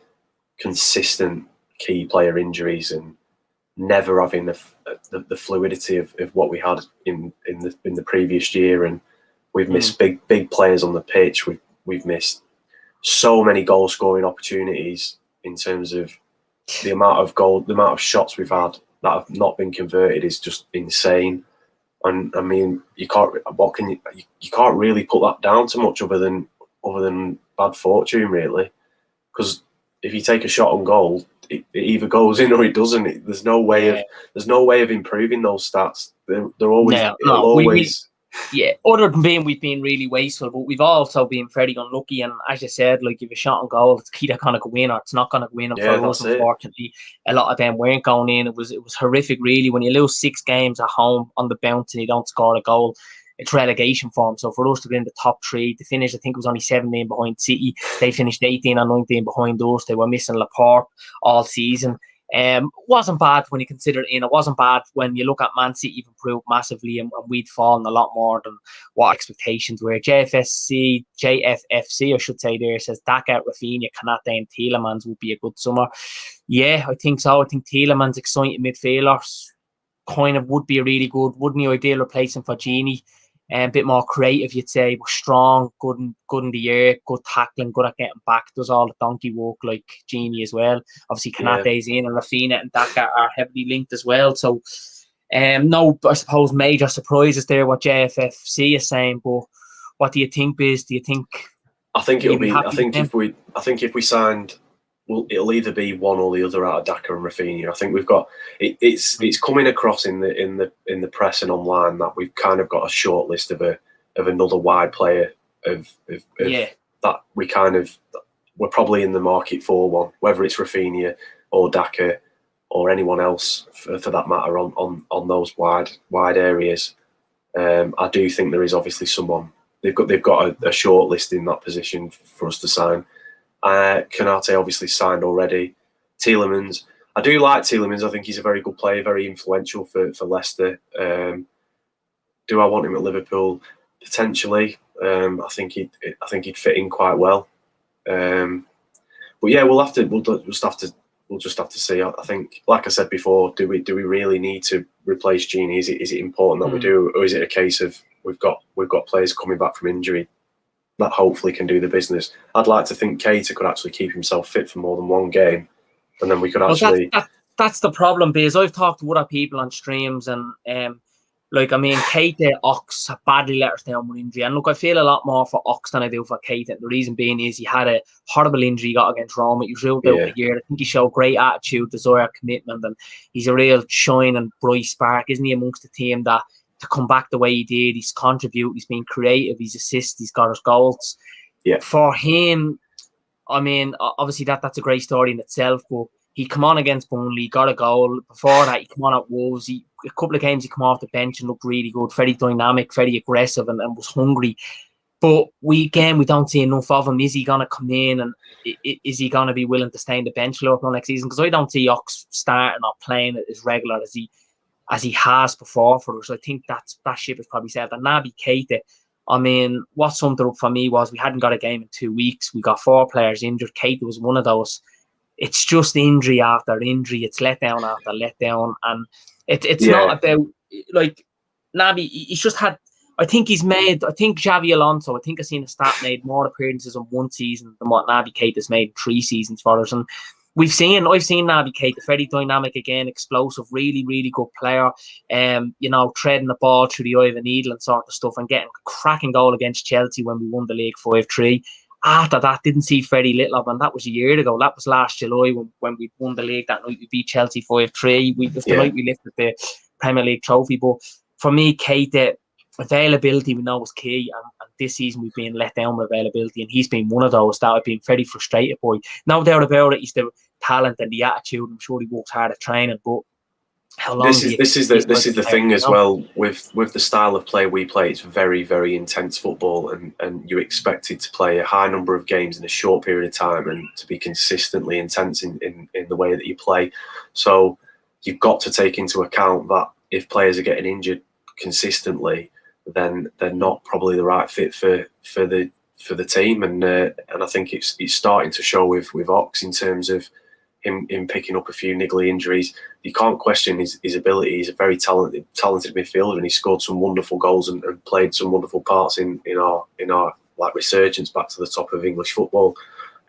consistent key player injuries and never having the fluidity of what we had in the previous year. And we've missed big players on the pitch. We've missed so many goal scoring opportunities in terms of the amount of shots we've had that have not been converted is just insane. And I mean, you can't really put that down to much other than bad fortune, really, because if you take a shot on goal, it either goes in or it doesn't. There's no way of improving those stats. They're always. Other than being we've been really wasteful, but we've also been very unlucky. And as you said, like if a shot on goal, it's either going to go in or it's not going to go in. And for us, unfortunately, a lot of them weren't going in. It was horrific, really. When you lose 6 games at home on the bounce and you don't score a goal, it's relegation form. So for us to be in the top 3, to finish, I think it was only 17 behind City. They finished 18 and 19 behind us. They were missing Laporte all season. Wasn't bad when you consider it in. It wasn't bad when you look at Man City. You've improved massively, and we'd fallen a lot more than what expectations were. JFFC, I should say, there says Daka, Rafinha, Konate, and Tielemans would be a good summer. Yeah, I think so. I think Tielemans exciting midfielder. kind of would be a really good, wouldn't the ideal replacement for Genie. A bit more creative, you'd say, but strong, good in the air, good tackling, good at getting back, does all the donkey work like Genie as well. Obviously, Kanate's in, and Rafinha and Daka are heavily linked as well. So, no, I suppose major surprises there what JFFC is saying. But what do you think, Biz? Do you think? I think it'll be. I think if we signed, well, it'll either be one or the other out of Daka and Rafinha. I think we've got it's coming across in the press and online that we've kind of got a short list of another wide player of that we're probably in the market for one, whether it's Rafinha or Daka or anyone else for that matter on those wide areas. I do think there is obviously someone they've got a short list in that position for us to sign. Konate obviously signed already. Tielemans, I do like Tielemans. I think he's a very good player, very influential for Leicester. Do I want him at Liverpool? Potentially. I think he'd fit in quite well. But yeah, we'll just have to see. I think, like I said before, do we really need to replace Genie? Is it important that we do, or is it a case of we've got players coming back from injury that hopefully can do the business? I'd like to think Keita could actually keep himself fit for more than one game, and then we could actually. That's the problem, because I've talked to other people on streams, and Keita, Ox have badly let us down with injury. And look, I feel a lot more for Ox than I do for Keita. The reason being is he had a horrible injury he got against Roma. He was ruled out the year. I think he showed great attitude, desire, commitment, and he's a real shine and bright spark, isn't he, amongst the team that to come back the way he did. He's contributed, he's been creative, he's assisted, he's got his goals. Yeah. For him, I mean, obviously that's a great story in itself, but he come on against Burnley, got a goal. Before that, he come on at Wolves. A couple of games he come off the bench and looked really good, very dynamic, very aggressive, and was hungry. But we don't see enough of him. Is he going to come in, and is he going to be willing to stay in the bench for next season? Because I don't see Ox starting or playing as regular as he has before for us. I think that ship is probably set. And Naby Keita, I mean, what summed it up for me was we hadn't got a game in 2 weeks. We got 4 players injured. Keita was one of those. It's just injury after injury. It's letdown after letdown. And it's not about, like, Naby, he's just had, I think Xavi Alonso, I think I've seen a stat, made more appearances in one season than what Naby Keita's made in 3 seasons for us. And I've seen Naby Keita, very dynamic again, explosive, really, really good player. Treading the ball through the eye of a needle and sort of stuff, and getting a cracking goal against Chelsea when we won the league 5-3. After that, didn't see very little of him. That was a year ago. That was last July when we won the league that night. We beat Chelsea 5-3. It was the night we lifted the Premier League trophy. But for me, Keita, availability we know was key, and this season we've been let down with availability, and he's been one of those that I've been very frustrated by. No doubt about it, he's the talent and the attitude. I'm sure he works hard at training, but how long? This is the thing as well with the style of play we play. It's very, very intense football, and you're expected to play a high number of games in a short period of time and to be consistently intense in the way that you play. So you've got to take into account that if players are getting injured consistently, then they're not probably the right fit for the team, and I think it's starting to show with Ox in terms of him picking up a few niggly injuries. You can't question his ability. He's a very talented midfielder, and he scored some wonderful goals and played some wonderful parts in our like resurgence back to the top of English football.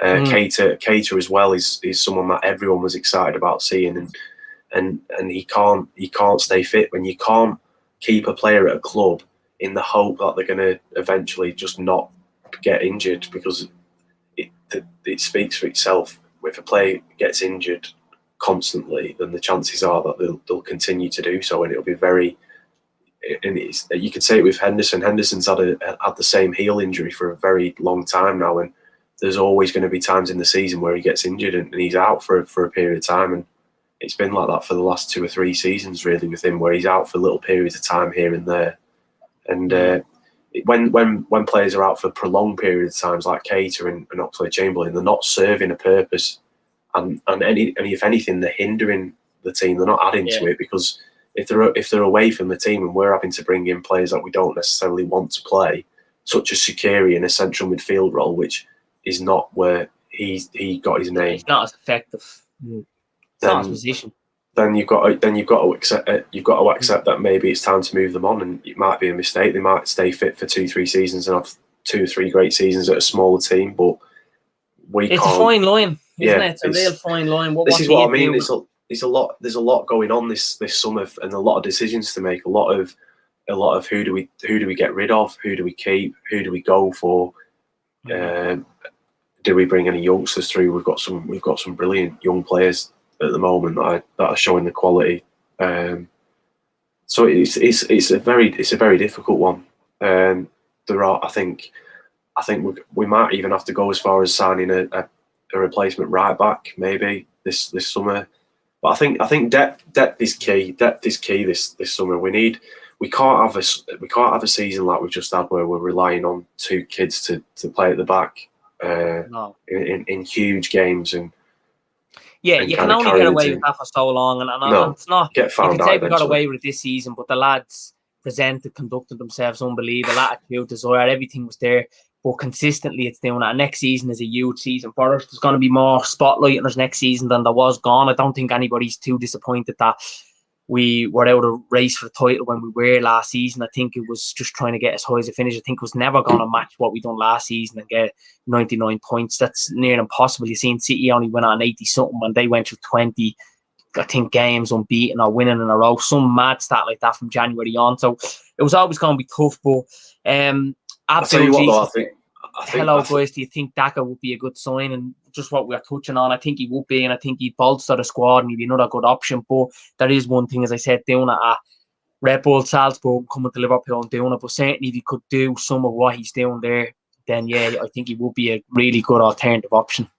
Keita as well is someone that everyone was excited about seeing, and he can't stay fit when you can't keep a player at a club in the hope that they're going to eventually just not get injured, because it speaks for itself. If a player gets injured constantly, then the chances are that they'll continue to do so, and it'll be very. And you could say it with Henderson. Henderson's had the same heel injury for a very long time now, and there's always going to be times in the season where he gets injured and he's out for a period of time, and it's been like that for the last 2 or 3 seasons really with him, where he's out for little periods of time here and there, and. When players are out for prolonged periods of times, like Keita and Oxlade-Chamberlain, they're not serving a purpose, and if anything, they're hindering the team. They're not adding to it, because if they're away from the team and we're having to bring in players that we don't necessarily want to play, such as Shaqiri in a central midfield role, which is not where he got his name. He's not as effective. It's not his position. then you've got to accept it. You've got to accept that maybe it's time to move them on, and it might be a mistake. They might stay fit for 2-3 seasons and have 2 or 3 great seasons at a smaller team, but it's a fine line, isn't it? It's a real fine line. This is what I mean. There's a lot going on this summer, and a lot of decisions to make. A lot of who do we get rid of? Who do we keep? Who do we go for? Do we bring any youngsters through? We've got some brilliant young players at the moment that are showing the quality. So it's a very difficult one. I think we might even have to go as far as signing a replacement right back maybe this summer. But I think depth is key. Depth is key this summer. We can't have a season like we've just had where we're relying on 2 kids to play at the back in huge games and. Yeah, you can only get away with that for so long, and it's not. Get found you can say we got away with it this season, but the lads conducted themselves unbelievable. Attitude, desire, everything was there. But consistently, it's doing that. Next season is a huge season for us. There's going to be more spotlight on us next season than there was gone. I don't think anybody's too disappointed that we were out of race for the title when we were last season. I think it was just trying to get as high as a finish. I think it was never going to match what we done last season and get 99 points. That's near impossible. You've seen City only went on 80-something when they went through 20, I think, games unbeaten or winning in a row. Some mad stat like that from January on. So it was always going to be tough. But I'll tell you what, though, I think guys, do you think Daka would be a good sign? And just what we're touching on, I think he would be, and I think he'd bolster the squad and he'd be another good option. But there is one thing, as I said, doing it at Red Bull Salzburg, coming to Liverpool and doing it. But certainly if he could do some of what he's doing there, then yeah, I think he would be a really good alternative option.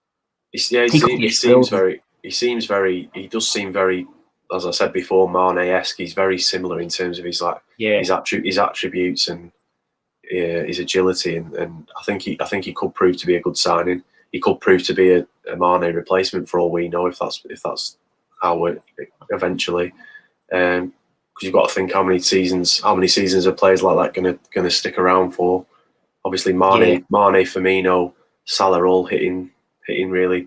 He does seem very, as I said before, Mane-esque. He's very similar in terms of his attributes and his agility, and I think he could prove to be a good signing. He could prove to be a Mane replacement for all we know, if that's how it eventually. Because you've got to think how many seasons are players like that gonna stick around for? Obviously, Mane, Firmino, Salah all hitting really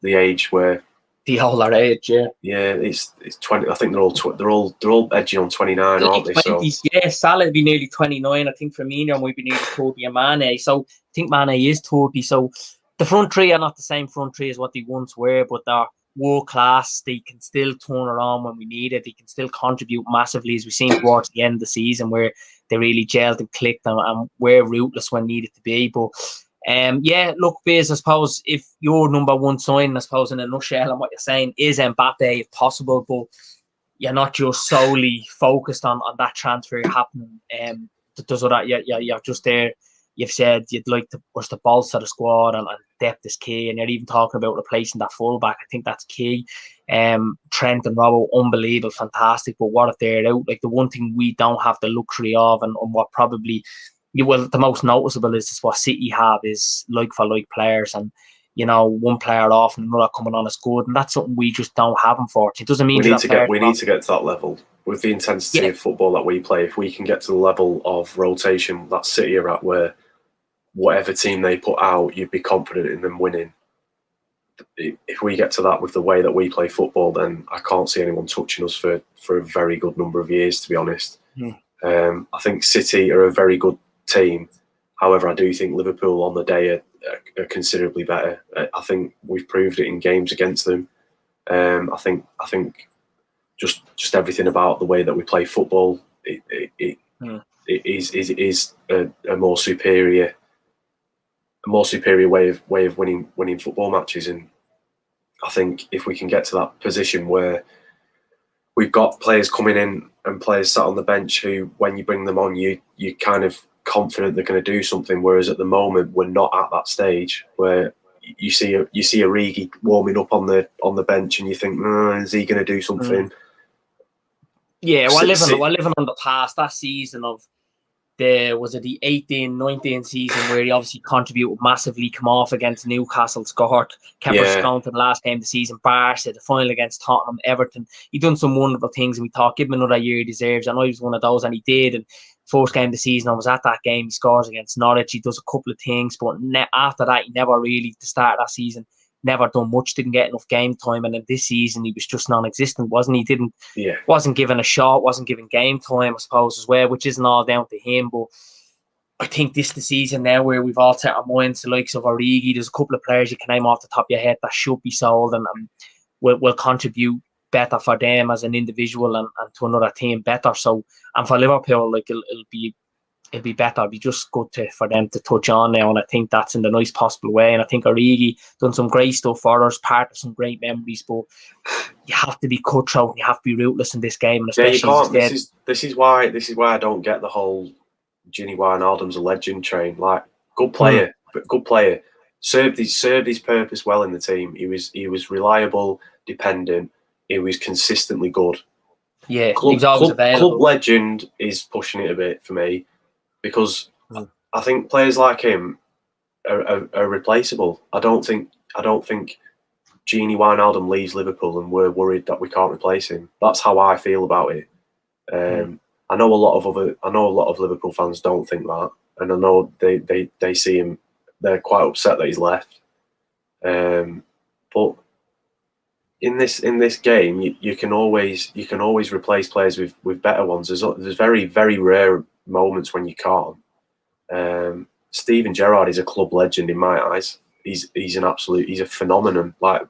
the age where the older age, yeah. Yeah, it's 20. I think they're all edging on 29, aren't they? 20s, so yeah, Salah would be nearly 29. I think Firmino might be nearly 30 and Mane. So I think Mane is 30. So the front three are not the same front three as what they once were, but they're world class. They can still turn around when we need it. They can still contribute massively, as we've seen towards the end of the season, where they really gelled and clicked and were ruthless when needed to be. But yeah, look, Biz, I suppose if your number one sign, I suppose in a nutshell, and what you're saying is Mbappe, if possible, but you're not just solely focused on that transfer happening. Does all that? You're just there. You've said you'd like to bolster the squad and depth is key, and you're even talking about replacing that fullback. I think that's key. Trent and Robbo, unbelievable, fantastic. But what if they're out? Like the one thing we don't have the luxury of, and what probably the most noticeable is what City have is like for like players, and one player off and another coming on as good, and that's something we just don't have. Unfortunately, it doesn't mean we need to get to that level with the intensity of football that we play. If we can get to the level of rotation that City are at, where whatever team they put out, you'd be confident in them winning. If we get to that with the way that we play football, then I can't see anyone touching us for a very good number of years, to be honest. I think City are a very good team. However, I do think Liverpool on the day are considerably better. I think we've proved it in games against them. I think just everything about the way that we play football it is a more superior way of winning football matches. And I think if we can get to that position where we've got players coming in and players sat on the bench who, when you bring them on, you kind of confident they're going to do something, whereas at the moment we're not at that stage where you see Origi warming up on the bench and you think, is he going to do something? Yeah, we're living on the past. That season of the 18-19 season where he obviously contributed massively, come off against Newcastle, scored, kept us strong to the last game of the season, Barca, the final against Tottenham, Everton. He done some wonderful things, and we thought, give him another year he deserves. I know he was one of those, and he did. And first game of the season, I was at that game, he scores against Norwich, he does a couple of things, but after that, he never really, at the start of that season, never done much, didn't get enough game time, and then this season he was just non-existent, wasn't he? Yeah. Wasn't given a shot, wasn't given game time, I suppose, as well, which isn't all down to him. But I think this is the season now where we've all set our minds, the likes of Origi. There's a couple of players you can name off the top of your head that should be sold and will contribute better for them as an individual and to another team better. So, and for Liverpool, like it'll be better. It'll be just good for them to touch on now, and I think that's in the nice possible way. And I think Origi done some great stuff for us, part of some great memories. But you have to be cutthroat and you have to be ruthless in this game, and especially you can't. This is why I don't get the whole Gini Wijnaldum's a legend train. Like, good player, but good player. Served his purpose well in the team. He was reliable, dependent. He was consistently good. Yeah, he was always available. Club legend is pushing it a bit for me, because I think players like him are replaceable. I don't think Gini Wijnaldum leaves Liverpool and we're worried that we can't replace him. That's how I feel about it. I know a lot of Liverpool fans don't think that, and I know they see him. They're quite upset that he's left. But in this game, you can always replace players with better ones. There's very, very rare moments when you can't. Steven Gerrard is a club legend in my eyes. He's a phenomenon. Like,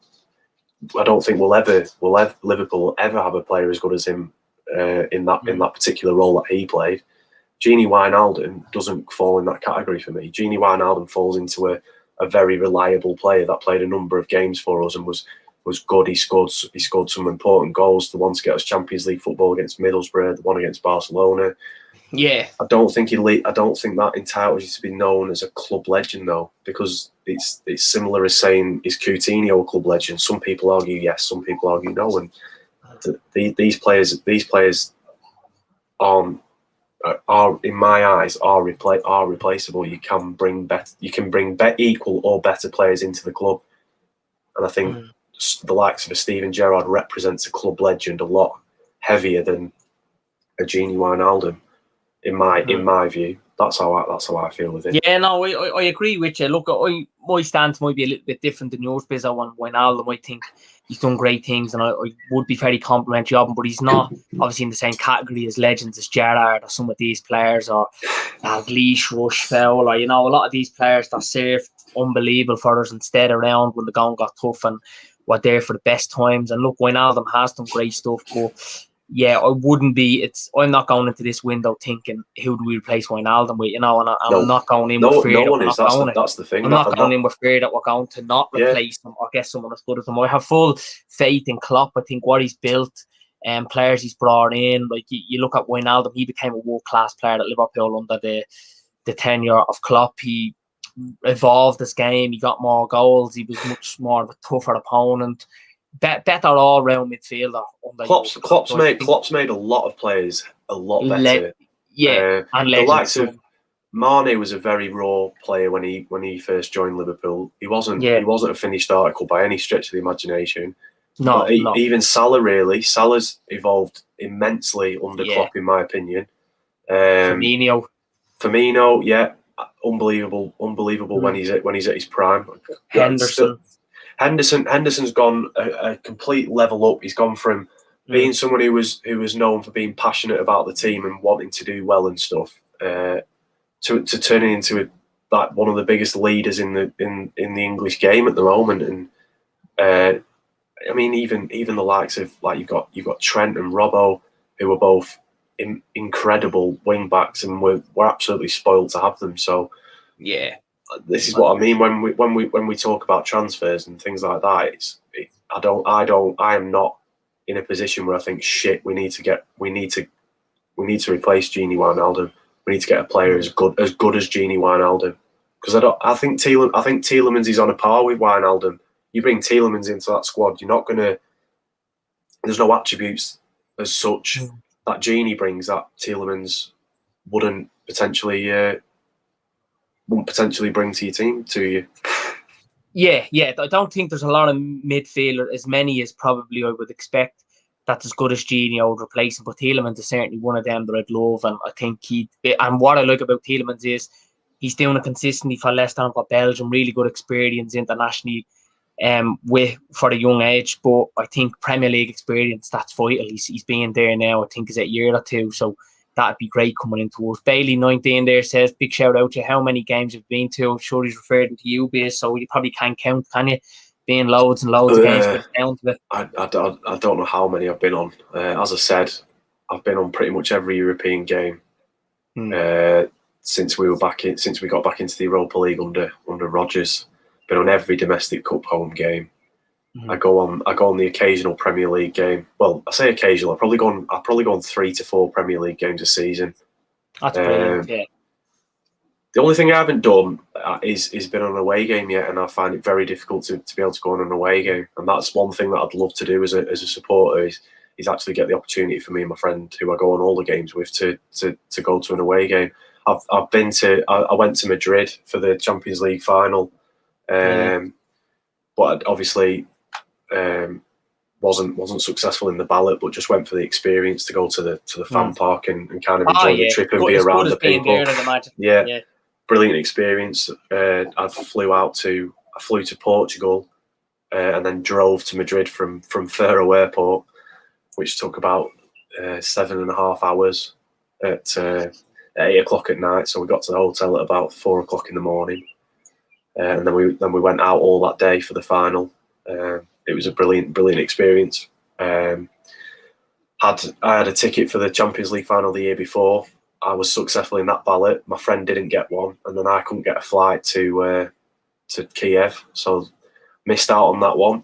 I don't think Liverpool ever have a player as good as him in that particular role that he played. Gini Wijnaldum doesn't fall in that category for me. Gini Wijnaldum falls into a very reliable player that played a number of games for us and was good. He scored some important goals. The one to get us Champions League football against Middlesbrough, the one against Barcelona. Yeah, I don't think that entitles you to be known as a club legend, though, because it's similar as saying, is Coutinho a club legend? Some people argue yes, some people argue no, and these players are in my eyes are replaceable. You can bring equal or better players into the club, and I think the likes of a Steven Gerrard represents a club legend a lot heavier than a Gini Wijnaldum. In my view, that's how I feel with it. Yeah, no, I agree with you. Look, my stance might be a little bit different than yours, Bizzo, on Wijnaldum. I think he's done great things, and I would be very complimentary of him, but he's not obviously in the same category as legends as Gerrard or some of these players, or Dalglish, Rushfeld, or a lot of these players that served unbelievable for us and stayed around when the going got tough and were there for the best times. And look, Wijnaldum has done great stuff, but yeah, I wouldn't be. I'm not going into this window thinking who do we replace Wijnaldum with, and I'm not going in with fear that we're not going to. That's the thing. I'm not going in with fear that we're going to not replace him or get someone as good as him. I have full faith in Klopp. I think what he's built and players he's brought in, like you look at Wijnaldum, he became a world-class player at Liverpool under the tenure of Klopp. He evolved his game. He got more goals. He was much more of a tougher opponent. Better all-round midfielder. Klopp's made a lot of players a lot better. And the likes of Mane was a very raw player when he first joined Liverpool. He wasn't a finished article by any stretch of the imagination. No. Even Salah, really. Salah's evolved immensely under Klopp, in my opinion. Firmino, yeah, unbelievable when he's at his prime. Henderson's gone a complete level up. He's gone from being someone who was known for being passionate about the team and wanting to do well and stuff, to turning into one of the biggest leaders in the English game at the moment. And I mean, even the likes of, like, you've got Trent and Robbo, who are both incredible wing backs, and we're absolutely spoiled to have them. So yeah. This is what I mean when we talk about transfers and things like that. I am not in a position where I think, shit, we need to replace Gini Wijnaldum. We need to get a player as good as Gini Wijnaldum, because I think Tielemans is on a par with Wijnaldum. You bring Tielemans into that squad, you're not gonna. There's no attributes as such that Gini brings that Tielemans wouldn't potentially bring to your team, to you. Yeah. I don't think there's a lot of midfielder, as many as probably I would expect, that's as good as Gini. I would replace him, but Tielemans is certainly one of them that I'd love, and I think and what I like about Tielemans is he's doing it consistently for Leicester and for Belgium, really good experience internationally. with for the young age. But I think Premier League experience, that's vital. He's been there now, I think, is a year or two. So that'd be great coming into us. Bailey 19 there says, big shout out to you. How many games you've been to? I'm sure he's referring to you, Biz, so you probably can't count, can you? Being loads and loads of games, but it's down to it. I don't know how many I've been on. As I said, I've been on pretty much every European game since we got back into the Europa League under Rodgers. Been on every domestic cup home game. I go on the occasional Premier League game. Well, I say occasional. I've probably gone 3 to 4 Premier League games a season. That's brilliant. Yeah. The only thing I haven't done is been on an away game yet, and I find it very difficult to be able to go on an away game. And that's one thing that I'd love to do as a supporter is actually get the opportunity for me and my friend, who I go on all the games with, to go to an away game. I went to Madrid for the Champions League final, but obviously wasn't successful in the ballot, but just went for the experience to go to the fan park and kind of enjoy the trip and be around the people. Yeah. Brilliant experience. I flew to Portugal and then drove to Madrid from Faro Airport, which took about 7.5 hours at 8 o'clock at night. So we got to the hotel at about 4 o'clock in the morning, and then we went out all that day for the final. It was a brilliant experience. I had a ticket for the Champions League final the year before. I was successful in that ballot. My friend didn't get one, and then I couldn't get a flight to Kiev, so missed out on that one.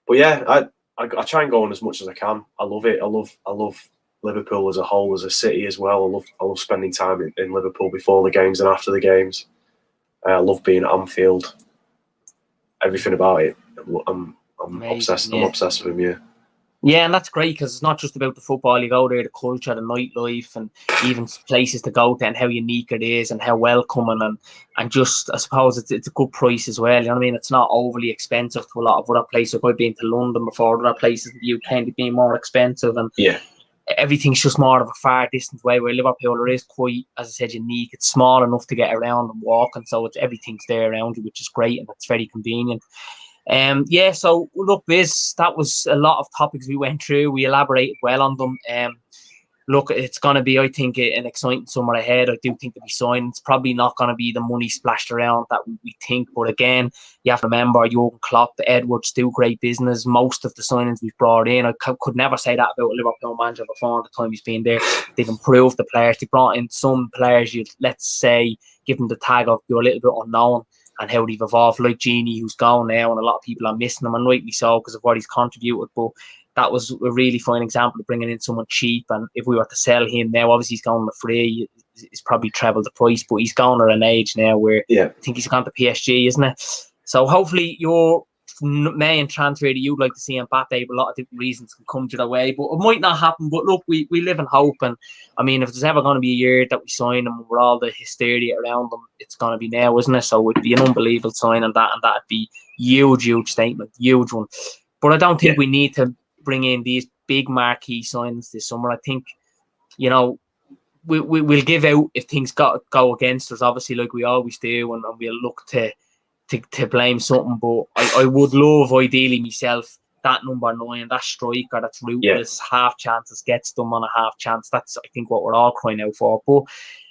But yeah, I try and go on as much as I can. I love it. I love Liverpool as a whole, as a city as well. I love spending time in Liverpool before the games and after the games. I love being at Anfield. Everything about it. I'm obsessed. Yeah. I'm obsessed with him. Yeah. Yeah, and that's great because it's not just about the football. You go there, the culture, the nightlife, and even places to go to, and how unique it is, and how welcoming, and just, I suppose it's a good price as well. You know what I mean? It's not overly expensive to a lot of other places. I've been to London before. Other places in the UK have been more expensive, and everything's just more of a far distance way. Where Liverpool is quite, as I said, unique. It's small enough to get around and walk, and so everything's there around you, which is great, and it's very convenient. So look, Biz, that was a lot of topics we went through. We elaborated well on them. Look, it's going to be, I think, an exciting summer ahead. I do think there'll be signings. It's probably not going to be the money splashed around that we think. But again, you have to remember, Jurgen Klopp, the Edwards do great business. Most of the signings we've brought in, I could never say that about a Liverpool manager before the time he's been there. They've improved the players. They brought in some players, let's say, give them the tag of you're a little bit unknown, and how they've evolved, like Genie, who's gone now, and a lot of people are missing him, and rightly so, because of what he's contributed. But that was a really fine example of bringing in someone cheap. And if we were to sell him now, obviously he's going for free. He's probably trebled the price, but he's gone at an age now where I think he's gone to PSG, isn't it? So hopefully your main transfer that you'd like to see Mbappe, a lot of different reasons can come to the way, but it might not happen. But look, we live in hope, and I mean, if there's ever going to be a year that we sign him with all the hysteria around them, it's going to be now, isn't it? So it'd be an unbelievable sign, and that'd be huge statement, huge one. But I don't think we need to bring in these big marquee signings this summer. I think, we'll give out if things go against us, obviously, like we always do, and we'll look to blame something. But I would love, ideally myself, that number 9, that striker that's ruthless, half chances, gets them on a half chance. That's, I think, what we're all crying out for. But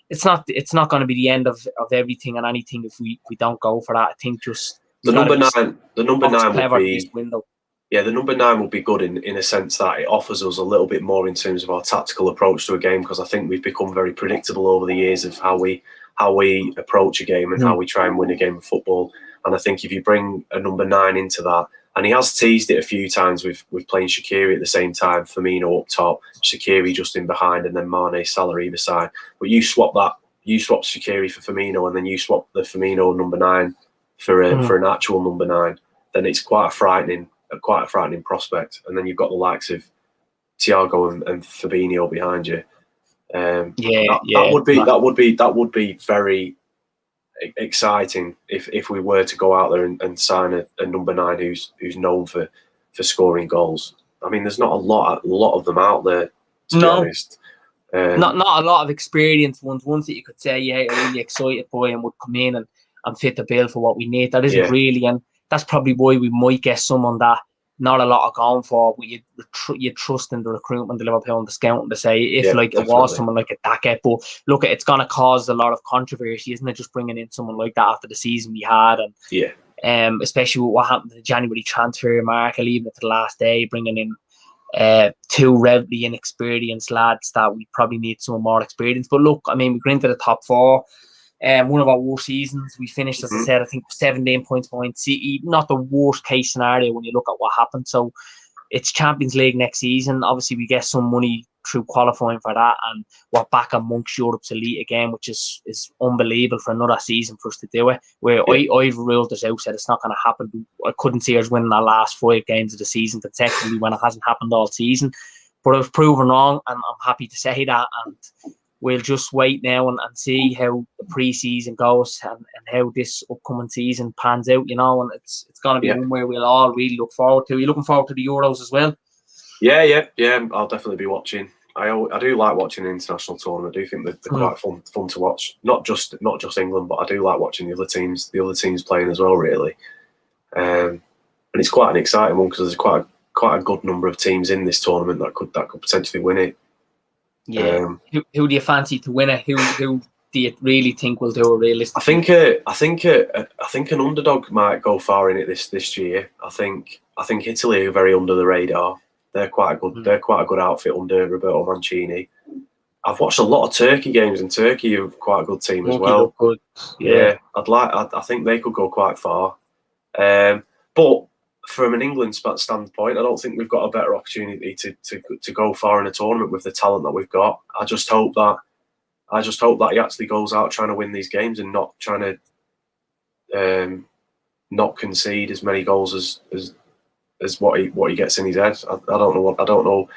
it's not going to be the end of everything and anything if we don't go for that. I think just the number 9 would be this window. Yeah, the number 9 will be good in a sense that it offers us a little bit more in terms of our tactical approach to a game, because I think we've become very predictable over the years of how we approach a game and how we try and win a game of football. And I think if you bring a number 9 into that, and he has teased it a few times with playing Shaqiri at the same time, Firmino up top, Shaqiri just in behind, and then Mane, Salah either side. But you swap Shaqiri for Firmino, and then you swap the Firmino number 9 for an actual number 9, then it's quite a frightening prospect. And then you've got the likes of Thiago and Fabinho behind you. That would be very exciting if we were to go out there and sign a number 9 who's known for scoring goals. I mean, there's not a lot of them out there, to be honest. Not a lot of experienced ones that you could say, I'm really excited by and would come in and fit the bill for what we need. That isn't really. And that's probably why we might get someone that not a lot are going for, but you trust in the recruitment, the Liverpool and the scouting to say if like it was someone like a Daka. But look, it's going to cause a lot of controversy, isn't it? Just bringing in someone like that after the season we had, and especially with what happened in the January transfer market, leaving it to the last day, bringing in two relatively inexperienced lads that we probably need some more experience. But look, I mean, we got into the top four. One of our worst seasons. We finished, as I said, I think 17 points behind City. Not the worst case scenario when you look at what happened. So it's Champions League next season. Obviously, we get some money through qualifying for that, and we're back amongst Europe's elite again, which is unbelievable for another season for us to do it. Where I've ruled this out, said it's not going to happen. I couldn't see us winning our last 5 games of the season consecutively when it hasn't happened all season. But I was proven wrong, and I'm happy to say that. And we'll just wait now and see how the pre-season goes and how this upcoming season pans out, you know, and it's going to be one where we'll all really look forward to. Are you looking forward to the Euros as well? Yeah, I'll definitely be watching. I do like watching the international tournament. I do think that they're quite fun to watch. Not just England, but I do like watching the other teams playing as well, really. And it's quite an exciting one because there's quite a good number of teams in this tournament that could potentially win it. Yeah. Who do you fancy to win it? Who do you really think will do it realistically? I think an underdog might go far in it this year. I think Italy are very under the radar. They're quite a good outfit under Roberto Mancini. I've watched a lot of Turkey games, and Turkey are quite a good team as well. Good. Yeah, I think they could go quite far. But from an England standpoint, I don't think we've got a better opportunity to go far in a tournament with the talent that we've got. I just hope that he actually goes out trying to win these games and not trying to not concede as many goals as what he gets in his head. I don't know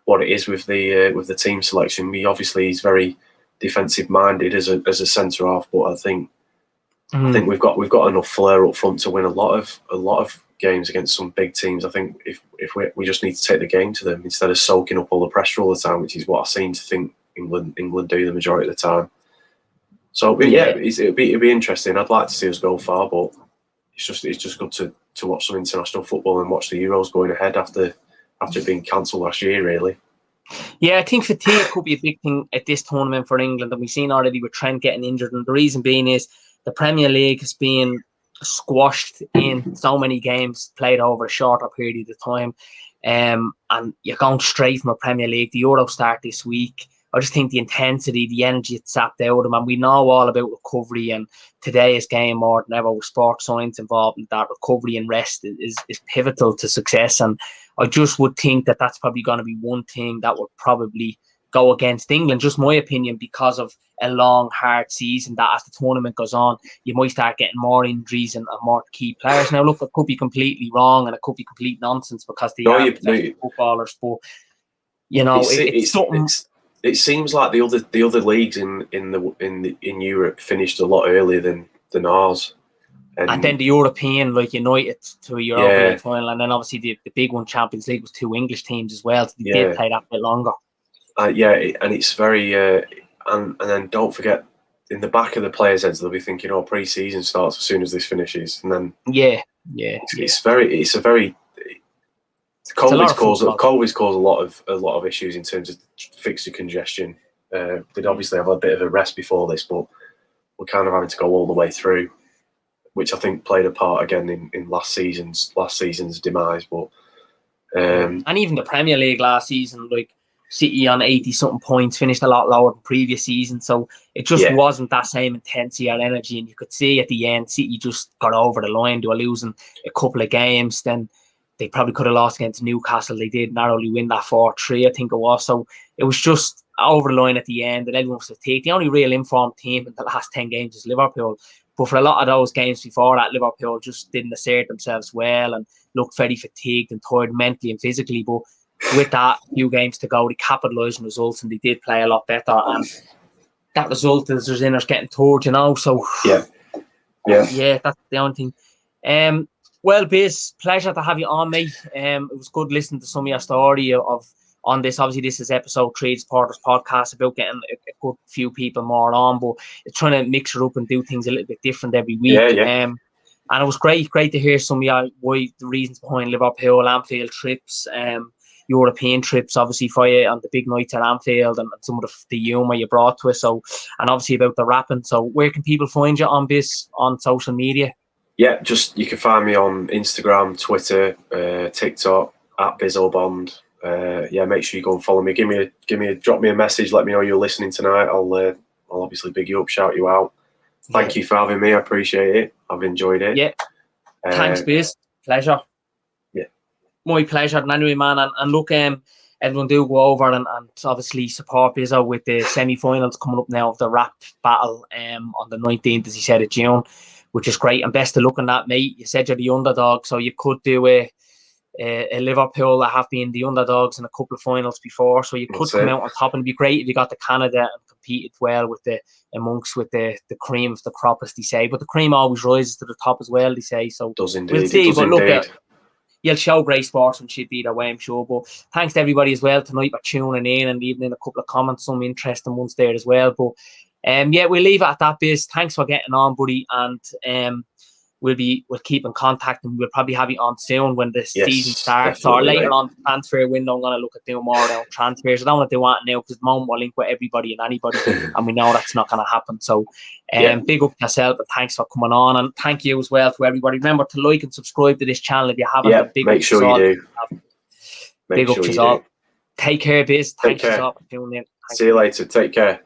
what it is with the team selection. He's very defensive minded as a centre half, but I think we've got enough flair up front to win a lot of games against some big teams. I think if we just need to take the game to them instead of soaking up all the pressure all the time, which is what I seem to think England do the majority of the time. So it'd be interesting. I'd like to see us go far, but it's just good to watch some international football and watch the Euros going ahead after being cancelled last year, really. Yeah, I think fatigue could be a big thing at this tournament for England, and we've seen already with Trent getting injured, and the reason being is the Premier League has been squashed in so many games played over a shorter period of time, and you're going straight from a Premier League. The Euro start this week. I just think the intensity, the energy it's sapped out of them, and we know all about recovery, and today's game more than ever with sports science involved in that recovery and rest is pivotal to success. And I just would think that that's probably going to be one thing that would probably go against England, just my opinion, because of a long, hard season that as the tournament goes on, you might start getting more injuries and more key players. Now, look, it could be completely wrong and it could be complete nonsense because they are footballers, but, you know, it's something... It seems like the other leagues in Europe finished a lot earlier than ours, and then the European, like United to a European final, and then obviously the big one, Champions League, was 2 English teams as well. So they did play that bit longer. And it's very and then don't forget, in the back of the players' heads they'll be thinking, "Oh, pre-season starts as soon as this finishes," and then COVID's caused a lot of issues in terms of fixture congestion. They'd obviously have a bit of a rest before this, but we're kind of having to go all the way through, which I think played a part again in last season's demise. But and even the Premier League last season, like City on 80-something points, finished a lot lower than previous season, so it just wasn't that same intensity or energy. And you could see at the end, City just got over the line. They were losing a couple of games, then they probably could have lost against Newcastle. They did narrowly win that 4-3, I think it was. So it was just over the line at the end, and everyone was fatigued. The only real informed team in the last 10 games is Liverpool. But for a lot of those games before that, Liverpool just didn't assert themselves well and looked very fatigued and tired mentally and physically. But with that, few games to go, they capitalised on results and they did play a lot better. And that result is there's inners getting toured, you know. So yeah, that's the only thing. Well, Biz, pleasure to have you on, mate. It was good listening to some of your story on this. Obviously, this is episode 3 of the Supporters Podcast, about getting a good few people more on, but it's trying to mix it up and do things a little bit different every week. And it was great to hear some of the reasons behind Liverpool, Anfield trips, European trips, obviously for you on the big nights at Anfield, and some of the humour you brought to us. So, and obviously about the rapping. So, where can people find you on this on social media? Yeah, you can find me on Instagram, Twitter, TikTok at BizzoBond. Make sure you go and follow me. Drop me a message. Let me know you're listening tonight. I'll obviously big you up, shout you out. Thank you for having me. I appreciate it. I've enjoyed it. Yeah. Thanks, Biz. Pleasure. Yeah. My pleasure. And anyway, man, and look, everyone do go over and obviously support Bizzo with the semi-finals coming up now of the rap battle on the 19th, as he said, of June, which is great. And best of luck on that, mate. You said you're the underdog, so you could do a Liverpool that have been the underdogs in a couple of finals before, so you could come out on top, and it'd be great if you got to Canada and competed well with the cream of the crop, as they say. But the cream always rises to the top as well, they say. So does indeed. We'll see. But look, you'll show great sportsmanship either way, I'm sure. But thanks to everybody as well tonight for tuning in and leaving in a couple of comments, some interesting ones there as well. But we'll leave it at that, Biz. Thanks for getting on, buddy, and we'll keep in contact, and we'll probably have you on soon when the season starts, or later on the transfer window. I'm going to look at doing more now transfers. I don't want to do that now because at the moment we'll link with everybody and anybody, and we know that's not going to happen. So big up yourself, and thanks for coming on, and thank you as well to everybody. Remember to like and subscribe to this channel if you haven't. Make sure you do. Big up to all. Take care, Biz. Thanks for tuning in. See you later. Take care.